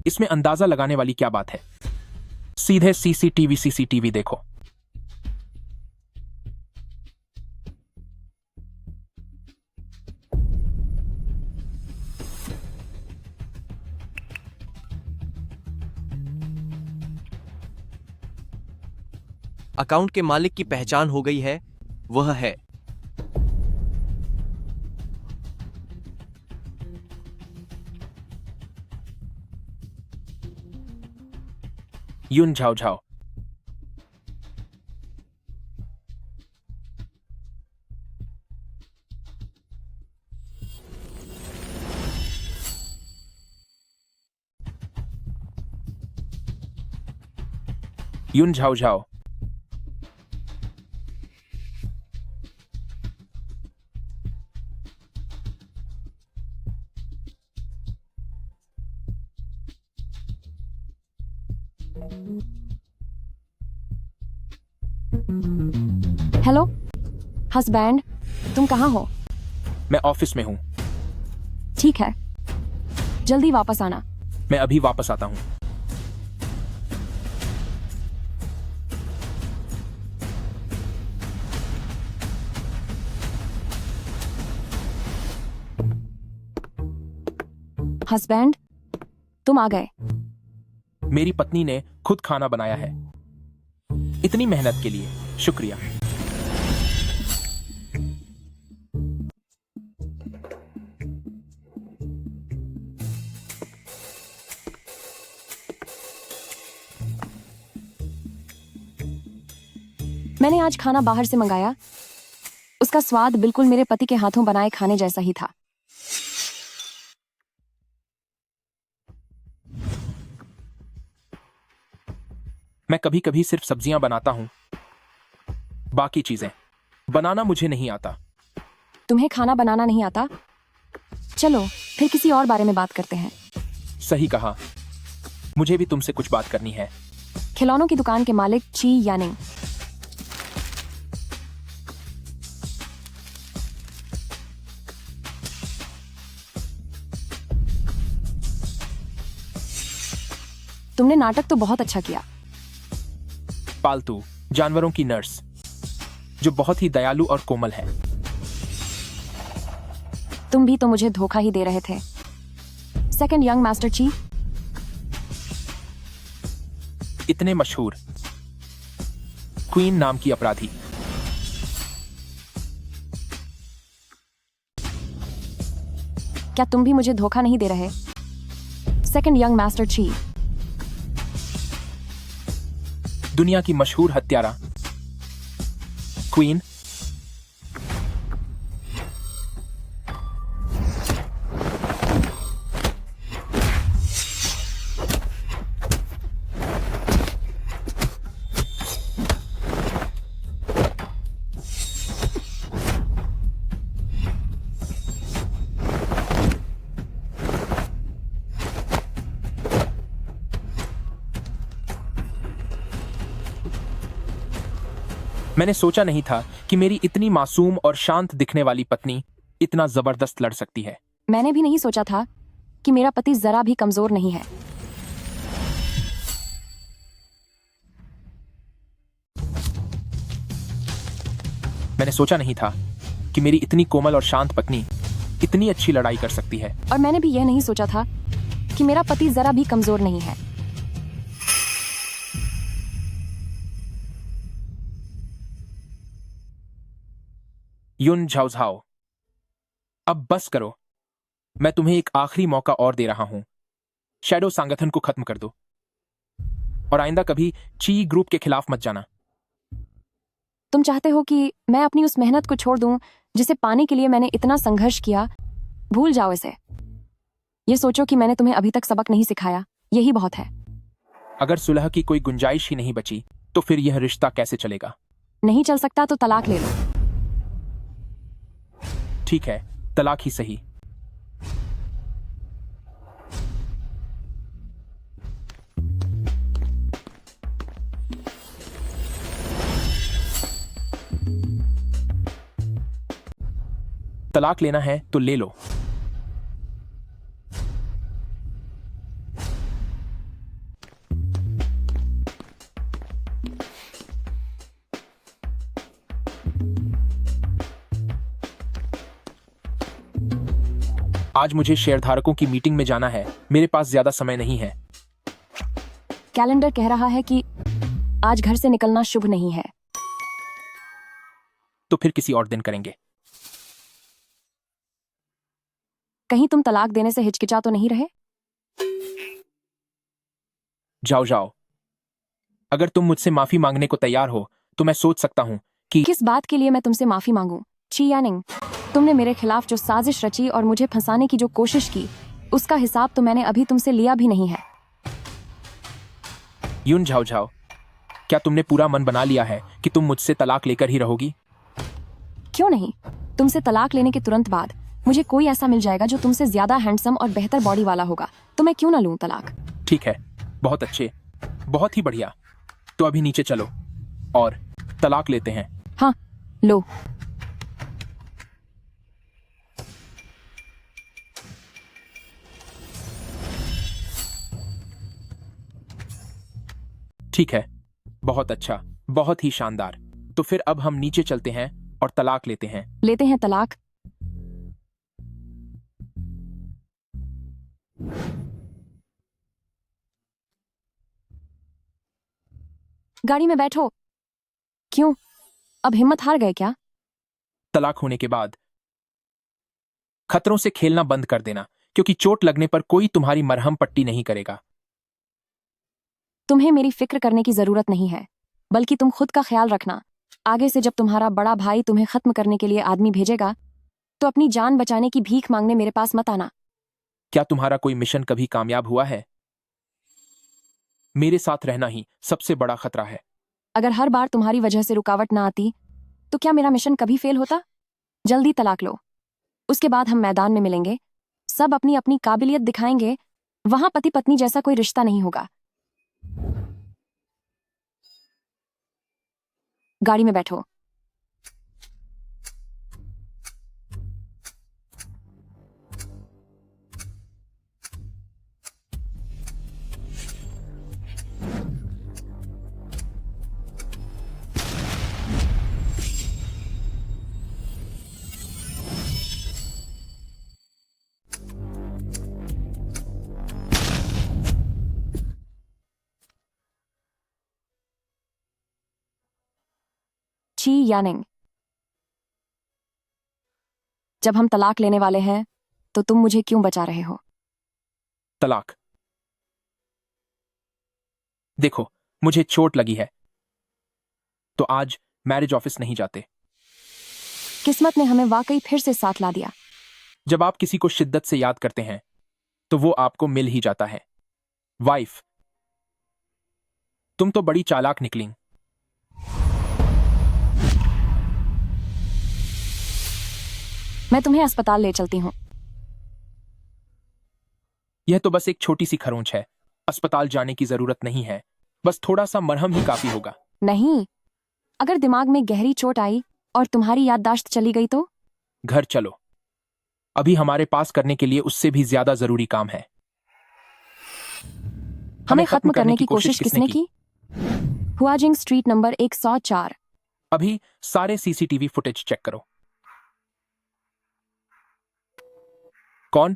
इसमें अंदाजा लगाने वाली क्या बात है? सीधे सीसीटीवी देखो। अकाउंट के मालिक की पहचान हो गई है, वह है Yun Zhao Zhao. Yun Zhao Zhao. Hello husband, तुम कहाँ हो? मैं ऑफिस में हूं। ठीक है, जल्दी वापस आना। मैं अभी वापस आता हूं। हस्बैंड, तुम आ गए। मेरी पत्नी ने खुद खाना बनाया है। इतनी मेहनत के लिए शुक्रिया। मैंने आज खाना बाहर से मंगाया। उसका स्वाद बिल्कुल मेरे पति के हाथों बनाए खाने जैसा ही था। मैं कभी कभी सिर्फ सब्जियां बनाता हूं, बाकी चीजें बनाना मुझे नहीं आता। तुम्हें खाना बनाना नहीं आता? चलो फिर किसी और बारे में बात करते हैं। सही कहा, मुझे भी तुमसे कुछ बात करनी है। खिलौनों की दुकान के मालिक ची यानिंग। तुमने नाटक तो बहुत अच्छा किया। पालतू जानवरों की नर्स जो बहुत ही दयालु और कोमल है। तुम भी तो मुझे धोखा ही दे रहे थे। सेकंड यंग मास्टर ची। इतने मशहूर क्वीन नाम की अपराधी। क्या तुम भी मुझे धोखा नहीं दे रहे? सेकंड यंग मास्टर ची। दुनिया की मशहूर हत्यारा क्वीन। मैंने सोचा नहीं था कि मेरी इतनी मासूम और शांत दिखने वाली पत्नी इतना जबरदस्त लड़ सकती है। मैंने भी नहीं सोचा था कि मेरा पति जरा भी कमजोर नहीं है। मैंने सोचा नहीं था कि मेरी इतनी कोमल और शांत पत्नी इतनी अच्छी लड़ाई कर सकती है। और मैंने भी यह नहीं सोचा था कि मेरा पति जरा भी कमजोर नहीं है। युन झाओझाओ, अब बस करो। मैं तुम्हें एक आखिरी मौका और दे रहा हूं। शैडो संगठन को खत्म कर दो और आइंदा कभी ची ग्रुप के खिलाफ मत जाना। तुम चाहते हो कि मैं अपनी उस मेहनत को छोड़ दूं जिसे पाने के लिए मैंने इतना संघर्ष किया? भूल जाओ इसे। ये सोचो कि मैंने तुम्हें अभी तक सबक नहीं सिखाया, यही बहुत है। अगर सुलह की कोई गुंजाइश ही नहीं बची तो फिर यह रिश्ता कैसे चलेगा? नहीं चल सकता तो तलाक ले लो। ठीक है, तलाक ही सही। तलाक लेना है तो ले लो। आज मुझे शेयरधारकों की मीटिंग में जाना है, मेरे पास ज्यादा समय नहीं है। कैलेंडर कह रहा है कि आज घर से निकलना शुभ नहीं है। तो फिर किसी और दिन करेंगे। कहीं तुम तलाक देने से हिचकिचा तो नहीं रहे? जाओ जाओ। अगर तुम मुझसे माफी मांगने को तैयार हो तो मैं सोच सकता हूं कि किस बात के लिए मैं तुमसे माफी मांगूं? ची यानिंग, तुमने मेरे खिलाफ जो साजिश रची और मुझे फंसाने की जो कोशिश की, उसका हिसाब तो मैंने अभी तुमसे लिया भी नहीं है। यून झाओ झाओ, क्या तुमने पूरा मन बना लिया है कि तुम मुझसे तलाक लेकर ही रहोगी? क्यों नहीं? तुमसे तलाक लेने के तुरंत बाद मुझे कोई ऐसा मिल जाएगा जो तुमसे ज्यादा हैंडसम और बेहतर बॉडी वाला होगा, तो मैं क्यों ना लूं तलाक? ठीक है, बहुत अच्छे, बहुत ही बढ़िया। तो अभी नीचे चलो और तलाक लेते हैं। हाँ, लो। ठीक है, बहुत अच्छा, बहुत ही शानदार। तो फिर अब हम नीचे चलते हैं और तलाक लेते हैं। लेते हैं तलाक। गाड़ी में बैठो। क्यों, अब हिम्मत हार गए क्या? तलाक होने के बाद खतरों से खेलना बंद कर देना, क्योंकि चोट लगने पर कोई तुम्हारी मरहम पट्टी नहीं करेगा। तुम्हें मेरी फिक्र करने की जरूरत नहीं है, बल्कि तुम खुद का ख्याल रखना। आगे से जब तुम्हारा बड़ा भाई तुम्हें खत्म करने के लिए आदमी भेजेगा, तो अपनी जान बचाने की भीख मांगने मेरे पास मत आना। क्या तुम्हारा कोई मिशन कभी कामयाब हुआ है? मेरे साथ रहना ही सबसे बड़ा खतरा है। अगर हर बार तुम्हारी वजह से रुकावट ना आती, तो क्या मेरा मिशन कभी फेल होता? जल्दी तलाक लो, उसके बाद हम मैदान में मिलेंगे, सब अपनी अपनी काबिलियत दिखाएंगे। वहां पति पत्नी जैसा कोई रिश्ता नहीं होगा। गाड़ी में बैठो। ची यानिंग, जब हम तलाक लेने वाले हैं तो तुम मुझे क्यों बचा रहे हो? तलाक। देखो, मुझे चोट लगी है, तो आज मैरिज ऑफिस नहीं जाते। किस्मत ने हमें वाकई फिर से साथ ला दिया। जब आप किसी को शिद्दत से याद करते हैं तो वो आपको मिल ही जाता है। वाइफ, तुम तो बड़ी चालाक निकली। मैं तुम्हें अस्पताल ले चलती हूँ। यह तो बस एक छोटी सी खरोंच है, अस्पताल जाने की जरूरत नहीं है, बस थोड़ा सा मरहम ही काफी होगा। नहीं, अगर दिमाग में गहरी चोट आई और तुम्हारी याददाश्त चली गई तो? घर चलो, अभी हमारे पास करने के लिए उससे भी ज्यादा जरूरी काम है। हमें खत्म करने की कोशिश किसने की? हुआजिंग स्ट्रीट नंबर 104। अभी सारे सीसीटीवी फुटेज चेक करो। कौन?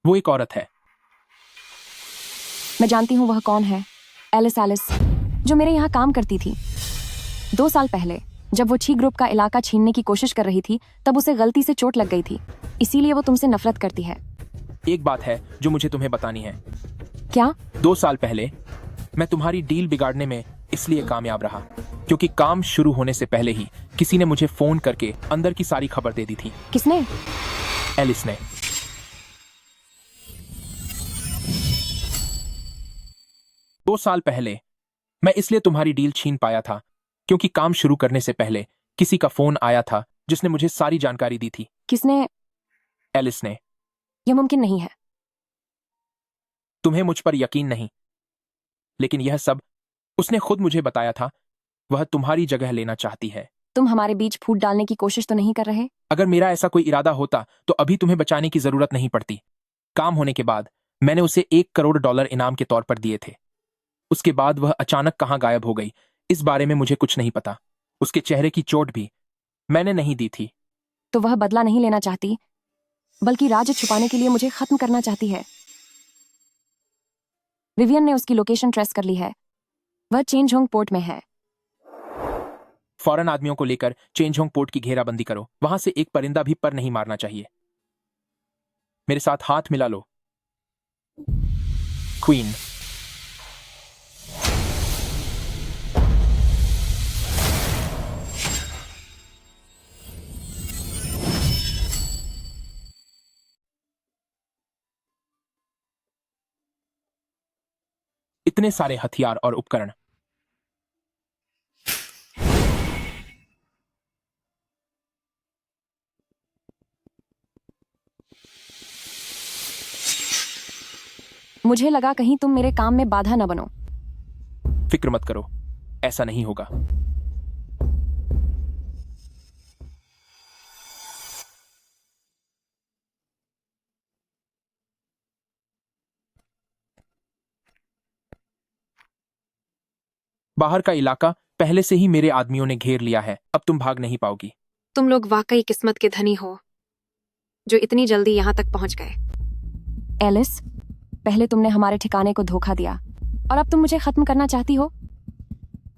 वो एक औरत है। मैं जानती हूँ वह कौन है। एलिस, जो मेरे यहाँ काम करती थी। 2 साल पहले जब वो ची ग्रुप का इलाका छीनने की कोशिश कर रही थी, तब उसे गलती से चोट लग गई थी, इसीलिए वो तुमसे नफरत करती है। एक बात है जो मुझे तुम्हें बतानी है। क्या? 2 साल पहले मैं तुम्हारी डील बिगाड़ने में इसलिए कामयाब रहा। क्योंकि काम शुरू होने से पहले ही किसी ने मुझे फोन करके अंदर की सारी खबर दे दी थी। किसने? एलिस ने। दो साल पहले मैं इसलिए तुम्हारी डील छीन पाया था क्योंकि काम शुरू करने से पहले किसी का फोन आया था जिसने मुझे सारी जानकारी दी थी। किसने? एलिस ने। यह मुमकिन नहीं है। तुम्हें मुझ पर यकीन नहीं, लेकिन यह सब उसने खुद मुझे बताया था। वह तुम्हारी जगह लेना चाहती है। तुम हमारे बीच फूट डालने की कोशिश तो नहीं कर रहे? अगर मेरा ऐसा कोई इरादा होता तो अभी तुम्हें बचाने की जरूरत नहीं पड़ती। काम होने के बाद मैंने उसे $1 करोड़ इनाम के तौर पर दिए थे। उसके बाद वह अचानक कहां गायब हो गई, इस बारे में मुझे कुछ नहीं पता। उसके चेहरे की चोट भी मैंने नहीं दी थी। तो वह बदला नहीं लेना चाहती, बल्कि राज छुपाने के लिए मुझे खत्म करना चाहती है। विवियन ने उसकी लोकेशन ट्रेस कर ली है। वह चेंजहोंग पोर्ट में है। फौरन आदमियों को लेकर चेंजहोंग पोर्ट की घेराबंदी करो। वहां से एक परिंदा भी पर नहीं मारना चाहिए। मेरे साथ हाथ मिला लो। क्वीन। इतने सारे हथियार और उपकरण। मुझे लगा कहीं तुम मेरे काम में बाधा न बनो। फिक्र मत करो, ऐसा नहीं होगा। बाहर का इलाका पहले से ही मेरे आदमियों ने घेर लिया है। अब तुम भाग नहीं पाओगी। तुम लोग वाकई किस्मत के धनी हो जो इतनी जल्दी यहाँ तक पहुंच गए। एलिस, पहले तुमने हमारे ठिकाने को धोखा दिया और अब तुम मुझे खत्म करना चाहती हो।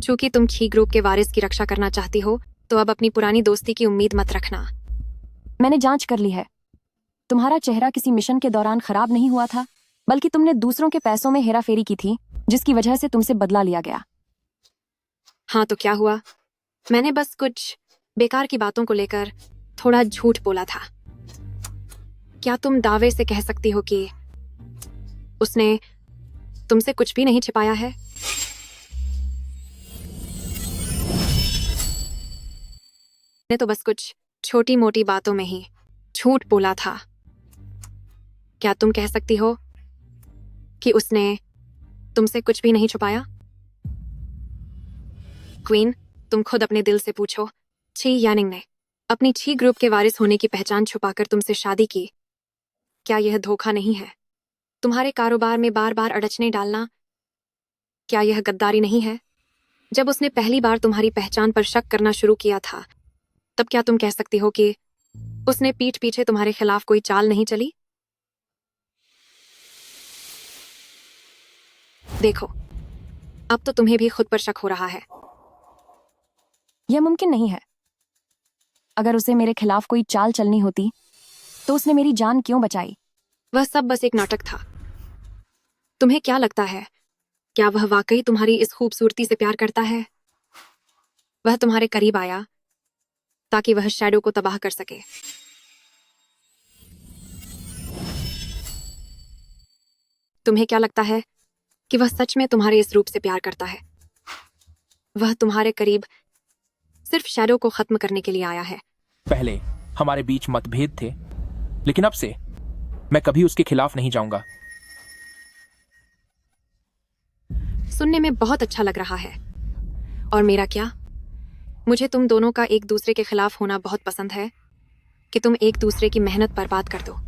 चूंकि तुम ची ग्रुप के वारिस की रक्षा करना चाहती हो तो अब अपनी पुरानी दोस्ती की उम्मीद मत रखना। मैंने जांच कर ली है। तुम्हारा चेहरा किसी मिशन के दौरान खराब नहीं हुआ था, बल्कि तुमने दूसरों के पैसों में हेराफेरी की थी, जिसकी वजह से तुमसे बदला लिया गया। हाँ तो क्या हुआ? मैंने बस कुछ बेकार की बातों को लेकर थोड़ा झूठ बोला था। क्या तुम दावे से कह सकती हो कि उसने तुमसे कुछ भी नहीं छिपाया है? मैंने तो बस कुछ छोटी मोटी बातों में ही झूठ बोला था। क्या तुम कह सकती हो कि उसने तुमसे कुछ भी नहीं छुपाया? क्वीन, तुम खुद अपने दिल से पूछो, ची यानिंग ने अपनी ची ग्रुप के वारिस होने की पहचान छुपाकर तुमसे शादी की। क्या यह धोखा नहीं है? तुम्हारे कारोबार में बार बार अड़चने डालना, क्या यह गद्दारी नहीं है? जब उसने पहली बार तुम्हारी पहचान पर शक करना शुरू किया था, तब क्या तुम कह सकती हो कि उसने पीठ पीछे तुम्हारे खिलाफ कोई चाल नहीं चली? देखो, अब तो तुम्हें भी खुद पर शक हो रहा है। यह मुमकिन नहीं है। अगर उसे मेरे खिलाफ कोई चाल चलनी होती तो उसने मेरी जान क्यों बचाई? वह सब बस एक नाटक था। तुम्हें क्या लगता है, क्या वह वाकई तुम्हारी इस खूबसूरती से प्यार करता है? वह तुम्हारे करीब आया ताकि वह शैडो को तबाह कर सके। तुम्हें क्या लगता है कि वह सच में तुम्हारे इस रूप से प्यार करता है? वह तुम्हारे करीब सिर्फ शैडो को खत्म करने के लिए आया है। पहले हमारे बीच मतभेद थे, लेकिन अब से मैं कभी उसके खिलाफ नहीं जाऊंगा। सुनने में बहुत अच्छा लग रहा है। और मेरा क्या? मुझे तुम दोनों का एक दूसरे के खिलाफ होना बहुत पसंद है कि तुम एक दूसरे की मेहनत बर्बाद कर दो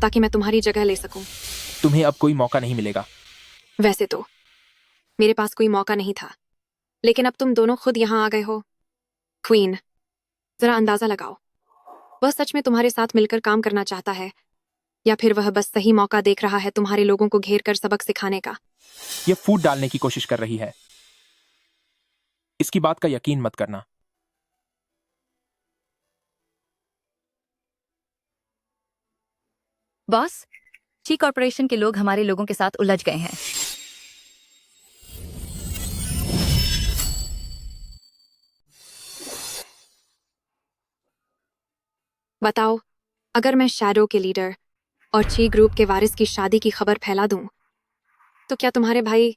ताकि मैं तुम्हारी जगह ले सकूं। तुम्हें अब कोई मौका नहीं मिलेगा। वैसे तो मेरे पास कोई मौका नहीं था, लेकिन अब तुम दोनों खुद यहाँ आ गए हो। क्वीन, जरा अंदाजा लगाओ, वह सच में तुम्हारे साथ मिलकर काम करना चाहता है या फिर वह बस सही मौका देख रहा है तुम्हारे लोगों को घेर कर सबक सिखाने का? यह फूट डालने की कोशिश कर रही है। इसकी बात का यकीन मत करना। बॉस, ची कॉर्पोरेशन के लोग हमारे लोगों के साथ उलझ गए हैं। बताओ, अगर मैं शैडो के लीडर और ची ग्रुप के वारिस की शादी की खबर फैला दूं, तो क्या तुम्हारे भाई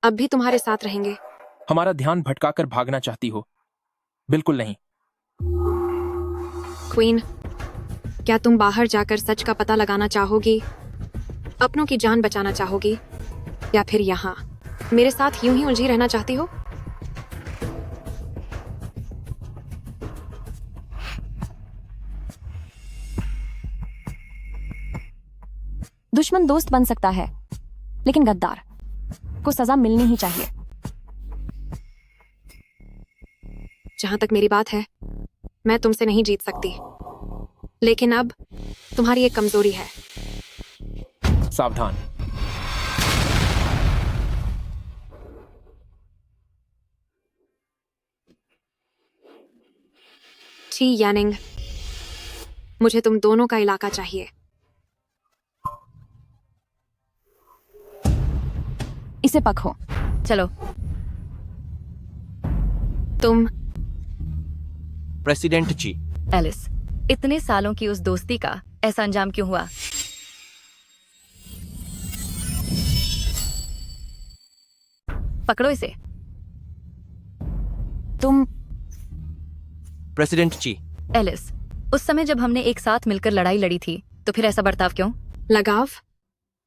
अब भी तुम्हारे साथ रहेंगे? हमारा ध्यान भटकाकर भागना चाहती हो? बिल्कुल नहीं। क्वीन, क्या तुम बाहर जाकर सच का पता लगाना चाहोगी? अपनों की जान बचाना चाहोगी? या फिर यहाँ मेरे साथ यूं ही उलझी रहना चाहती हो? दुश्मन दोस्त बन सकता है, लेकिन गद्दार को सजा मिलनी ही चाहिए। जहां तक मेरी बात है, मैं तुमसे नहीं जीत सकती, लेकिन अब तुम्हारी एक कमजोरी है। सावधान। ची यानिंग, मुझे तुम दोनों का इलाका चाहिए। इसे पकड़ो। चलो। तुम प्रेसिडेंट ची। एलिस, इतने सालों की उस दोस्ती का ऐसा अंजाम क्यों हुआ? पकड़ो इसे। तुम प्रेसिडेंट ची। एलिस, उस समय जब हमने एक साथ मिलकर लड़ाई लड़ी थी, तो फिर ऐसा बर्ताव क्यों? लगाव?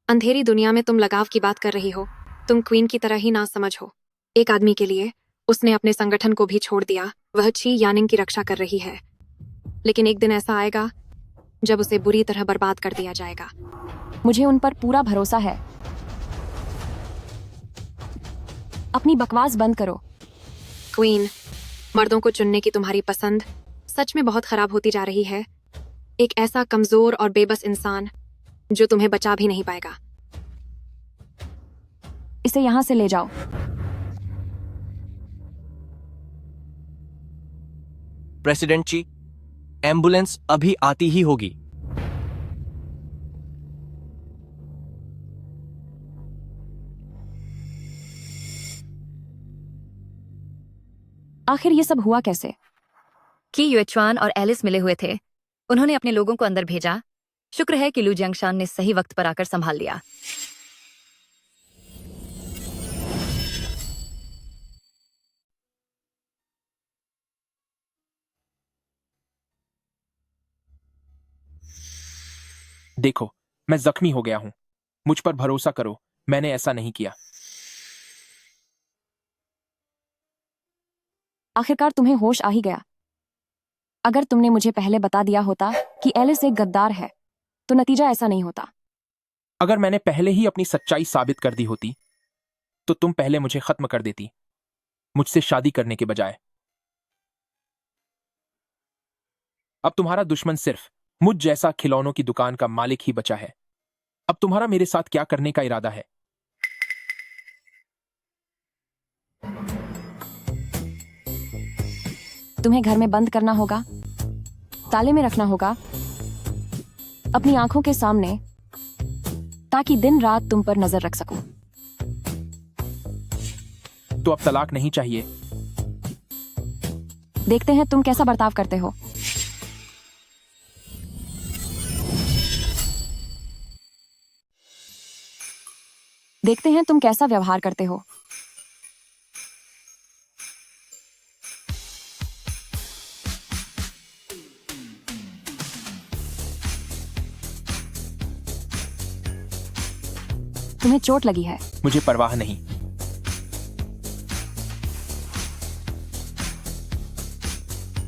अंधेरी दुनिया में तुम लगाव की बात कर रही हो। तुम क्वीन की तरह ही ना समझ हो। एक आदमी के लिए उसने अपने संगठन को भी छोड़ दिया। वह ची यानिंग की रक्षा कर रही है, लेकिन एक दिन ऐसा आएगा जब उसे बुरी तरह बर्बाद कर दिया जाएगा। मुझे उन पर पूरा भरोसा है। अपनी बकवास बंद करो। क्वीन, मर्दों को चुनने की तुम्हारी पसंद सच में बहुत खराब होती जा रही है। एक ऐसा कमजोर और बेबस इंसान जो तुम्हें बचा भी नहीं पाएगा। इसे यहां से ले जाओ। प्रेसिडेंट ची, एम्बुलेंस अभी आती ही होगी। आखिर ये सब हुआ कैसे? कि युएचुआन और एलिस मिले हुए थे। उन्होंने अपने लोगों को अंदर भेजा। शुक्र है कि लू जियांगशान ने सही वक्त पर आकर संभाल लिया। देखो, मैं जख्मी हो गया हूं। मुझ पर भरोसा करो, मैंने ऐसा नहीं किया। आखिरकार तुम्हें होश आ ही गया। अगर तुमने मुझे पहले बता दिया होता कि एलिस एक गद्दार है, तो नतीजा ऐसा नहीं होता। अगर मैंने पहले ही अपनी सच्चाई साबित कर दी होती, तो तुम पहले मुझे खत्म कर देती, मुझसे शादी करने के बजाय। अब तुम्हारा दुश्मन सिर्फ मुझ जैसा खिलौनों की दुकान का मालिक ही बचा है। अब तुम्हारा मेरे साथ क्या करने का इरादा है? तुम्हें घर में बंद करना होगा, ताले में रखना होगा, अपनी आंखों के सामने, ताकि दिन रात तुम पर नजर रख सकूं। तो अब तलाक नहीं चाहिए? देखते हैं तुम कैसा बर्ताव करते हो। देखते हैं तुम कैसा व्यवहार करते हो। तुम्हें चोट लगी है? मुझे परवाह नहीं।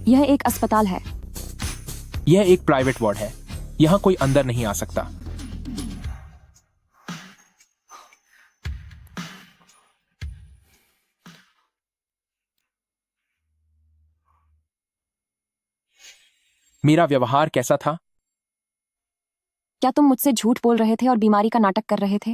यह एक अस्पताल है। यह एक प्राइवेट वार्ड है। यहां कोई अंदर नहीं आ सकता। मेरा व्यवहार कैसा था? क्या तुम मुझसे झूठ बोल रहे थे और बीमारी का नाटक कर रहे थे?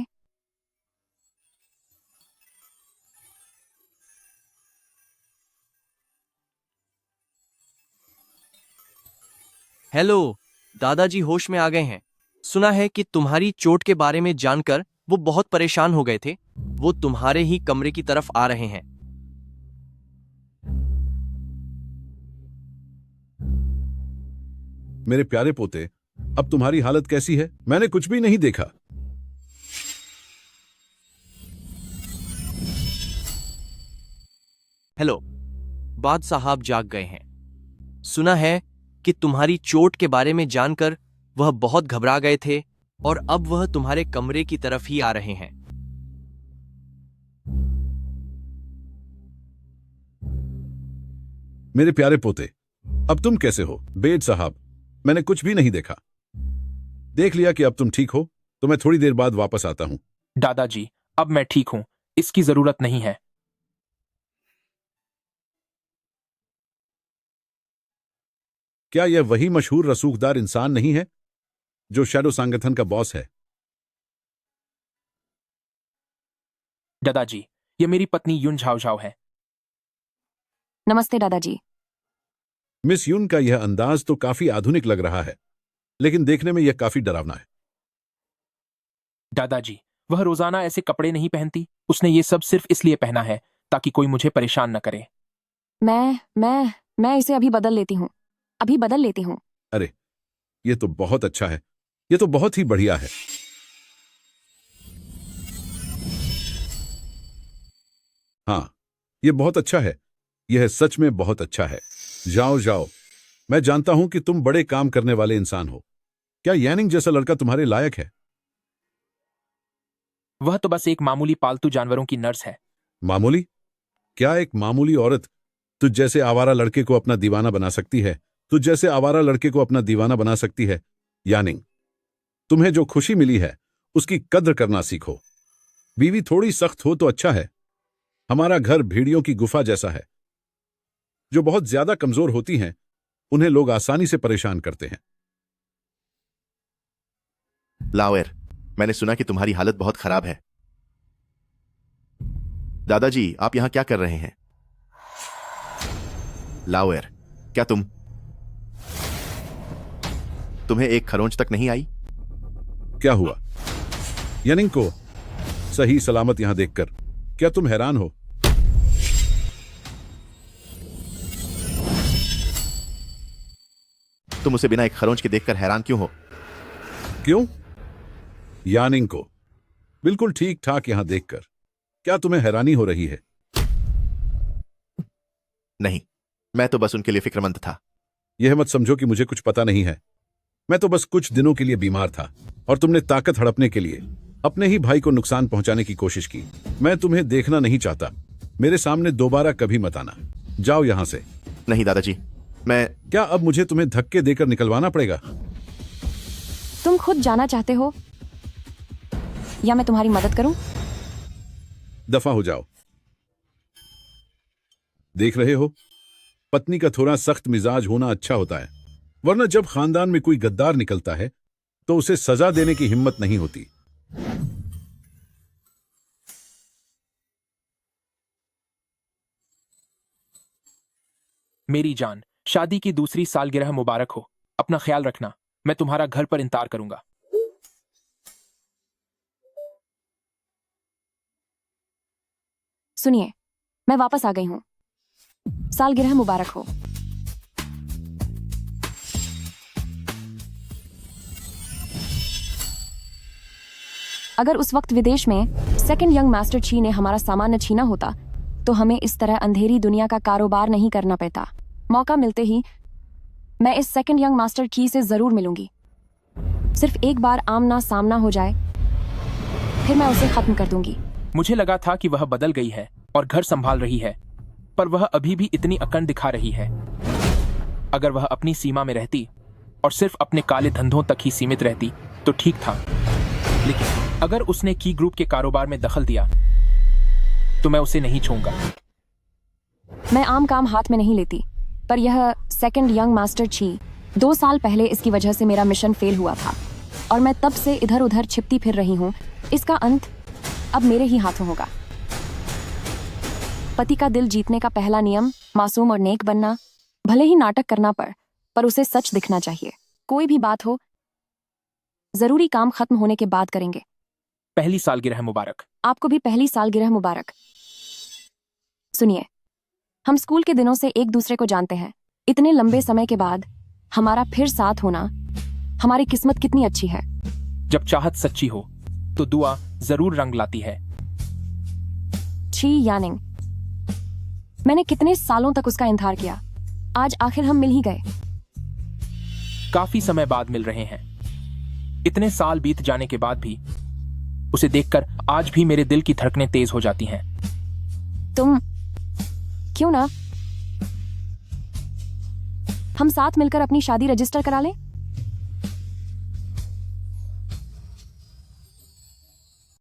हेलो, दादाजी होश में आ गए हैं। सुना है कि तुम्हारी चोट के बारे में जानकर वो बहुत परेशान हो गए थे। वो तुम्हारे ही कमरे की तरफ आ रहे हैं। मेरे प्यारे पोते, अब तुम्हारी हालत कैसी है? मैंने कुछ भी नहीं देखा। हेलो, बाद साहब जाग गए हैं। सुना है कि तुम्हारी चोट के बारे में जानकर वह बहुत घबरा गए थे और अब वह तुम्हारे कमरे की तरफ ही आ रहे हैं। मेरे प्यारे पोते, अब तुम कैसे हो? बेद साहब, मैंने कुछ भी नहीं देखा। देख लिया कि अब तुम ठीक हो, तो मैं थोड़ी देर बाद वापस आता हूं। दादाजी, अब मैं ठीक हूं, इसकी जरूरत नहीं है। क्या यह वही मशहूर रसूखदार इंसान नहीं है जो शैडो संगठन का बॉस है? दादाजी, ये मेरी पत्नी युन झाओ झाओ है। नमस्ते दादाजी। मिस युन का यह अंदाज तो काफी आधुनिक लग रहा है, लेकिन देखने में यह काफी डरावना है। दादाजी, वह रोजाना ऐसे कपड़े नहीं पहनती। उसने ये सब सिर्फ इसलिए पहना है ताकि कोई मुझे परेशान न करे। मैं इसे अभी बदल लेती हूँ। अभी बदल लेती हूँ। अरे, यह तो बहुत अच्छा है। यह तो बहुत ही बढ़िया है। हाँ, यह बहुत अच्छा है। यह सच में बहुत अच्छा है। जाओ जाओ, मैं जानता हूं कि तुम बड़े काम करने वाले इंसान हो। क्या यानिंग जैसा लड़का तुम्हारे लायक है? वह तो बस एक मामूली पालतू जानवरों की नर्स है। मामूली? क्या एक मामूली औरत तुझ जैसे आवारा लड़के को अपना दीवाना बना सकती है? तुझ जैसे आवारा लड़के को अपना दीवाना बना सकती है? यानिंग, तुम्हें जो खुशी मिली है उसकी कद्र करना सीखो। बीवी थोड़ी सख्त हो तो अच्छा है। हमारा घर भेड़ियों की गुफा जैसा है। जो बहुत ज्यादा कमजोर होती हैं, उन्हें लोग आसानी से परेशान करते हैं। लावेर, मैंने सुना कि तुम्हारी हालत बहुत खराब है। दादाजी, आप यहां क्या कर रहे हैं? लावेर, क्या तुम्हें एक खरोंच तक नहीं आई? क्या हुआ? यानिंग को सही सलामत यहां देखकर क्या तुम हैरान हो? तुम उसे बिना एक खरोंच के देखकर हैरान क्यों हो? क्यों? यानिंग को बिल्कुल ठीक ठाक यहां देखकर क्या तुम्हें हैरानी हो रही है? नहीं, मैं तो बस उनके लिए फिक्रमंद था। यह मत समझो कि मुझे कुछ पता नहीं है। मैं तो बस कुछ दिनों के लिए बीमार था और तुमने ताकत हड़पने के लिए अपने ही भाई को नुकसान पहुंचाने की कोशिश की। मैं तुम्हें देखना नहीं चाहता। मेरे सामने दोबारा कभी मत आना। जाओ यहां से। नहीं दादाजी, मैं... क्या अब मुझे तुम्हें धक्के देकर निकलवाना पड़ेगा? तुम खुद जाना चाहते हो या मैं तुम्हारी मदद करूं? दफा हो जाओ। देख रहे हो, पत्नी का थोड़ा सख्त मिजाज होना अच्छा होता है, वरना जब खानदान में कोई गद्दार निकलता है तो उसे सजा देने की हिम्मत नहीं होती। मेरी जान, शादी की दूसरी सालगिरह मुबारक हो। अपना ख्याल रखना। मैं तुम्हारा घर पर इंतजार करूंगा। सुनिए, मैं वापस आ गई हूं। सालगिरह मुबारक हो। अगर उस वक्त विदेश में सेकंड यंग मास्टर ची ने हमारा सामान न छीना होता तो हमें इस तरह अंधेरी दुनिया का कारोबार नहीं करना पड़ता। मौका मिलते ही मैं इस सेकंड यंग मास्टर ची से जरूर मिलूंगी। सिर्फ एक बार आमना सामना हो जाए, फिर मैं उसे खत्म कर दूंगी। मुझे लगा था कि वह बदल गई है और घर संभाल रही है, पर वह अभी भी इतनी अकड़ दिखा रही है। अगर वह अपनी सीमा में रहती और सिर्फ अपने काले धंधों तक ही सीमित रहती तो ठीक था, लेकिन अगर उसने की ग्रुप के कारोबार में दखल दिया तो मैं उसे नहीं छोड़ूंगा। मैं आम काम हाथ में नहीं लेती, पर यह सेकंड यंग मास्टर ची 2 साल पहले इसकी वजह से मेरा मिशन फेल हुआ था और मैं तब से इधर उधर छिपती फिर रही हूँ। इसका अंत अब मेरे ही हाथों होगा। पति का दिल जीतने का पहला नियम मासूम और नेक बनना। भले ही नाटक करना पर उसे सच दिखना चाहिए। कोई भी बात हो, जरूरी काम खत्म होने के बाद करेंगे। पहली सालगिरह मुबारक। आपको भी पहली सालगिरह मुबारक। सुनिए, हम स्कूल के दिनों से एक दूसरे को जानते हैं। इतने लंबे समय के बाद हमारा फिर साथ होना, हमारी किस्मत कितनी अच्छी है। जब चाहत सच्ची हो तो दुआ जरूर रंग लाती है। ची यानिंग, मैंने कितने सालों तक उसका इंतजार किया, आज आखिर हम मिल ही गए। काफी समय बाद मिल रहे हैं। इतने साल बीत जाने के बाद भी उसे देखकर आज भी मेरे दिल की धड़कनें तेज हो जाती हैं। तुम क्यों ना हम साथ मिलकर अपनी शादी रजिस्टर करा लें?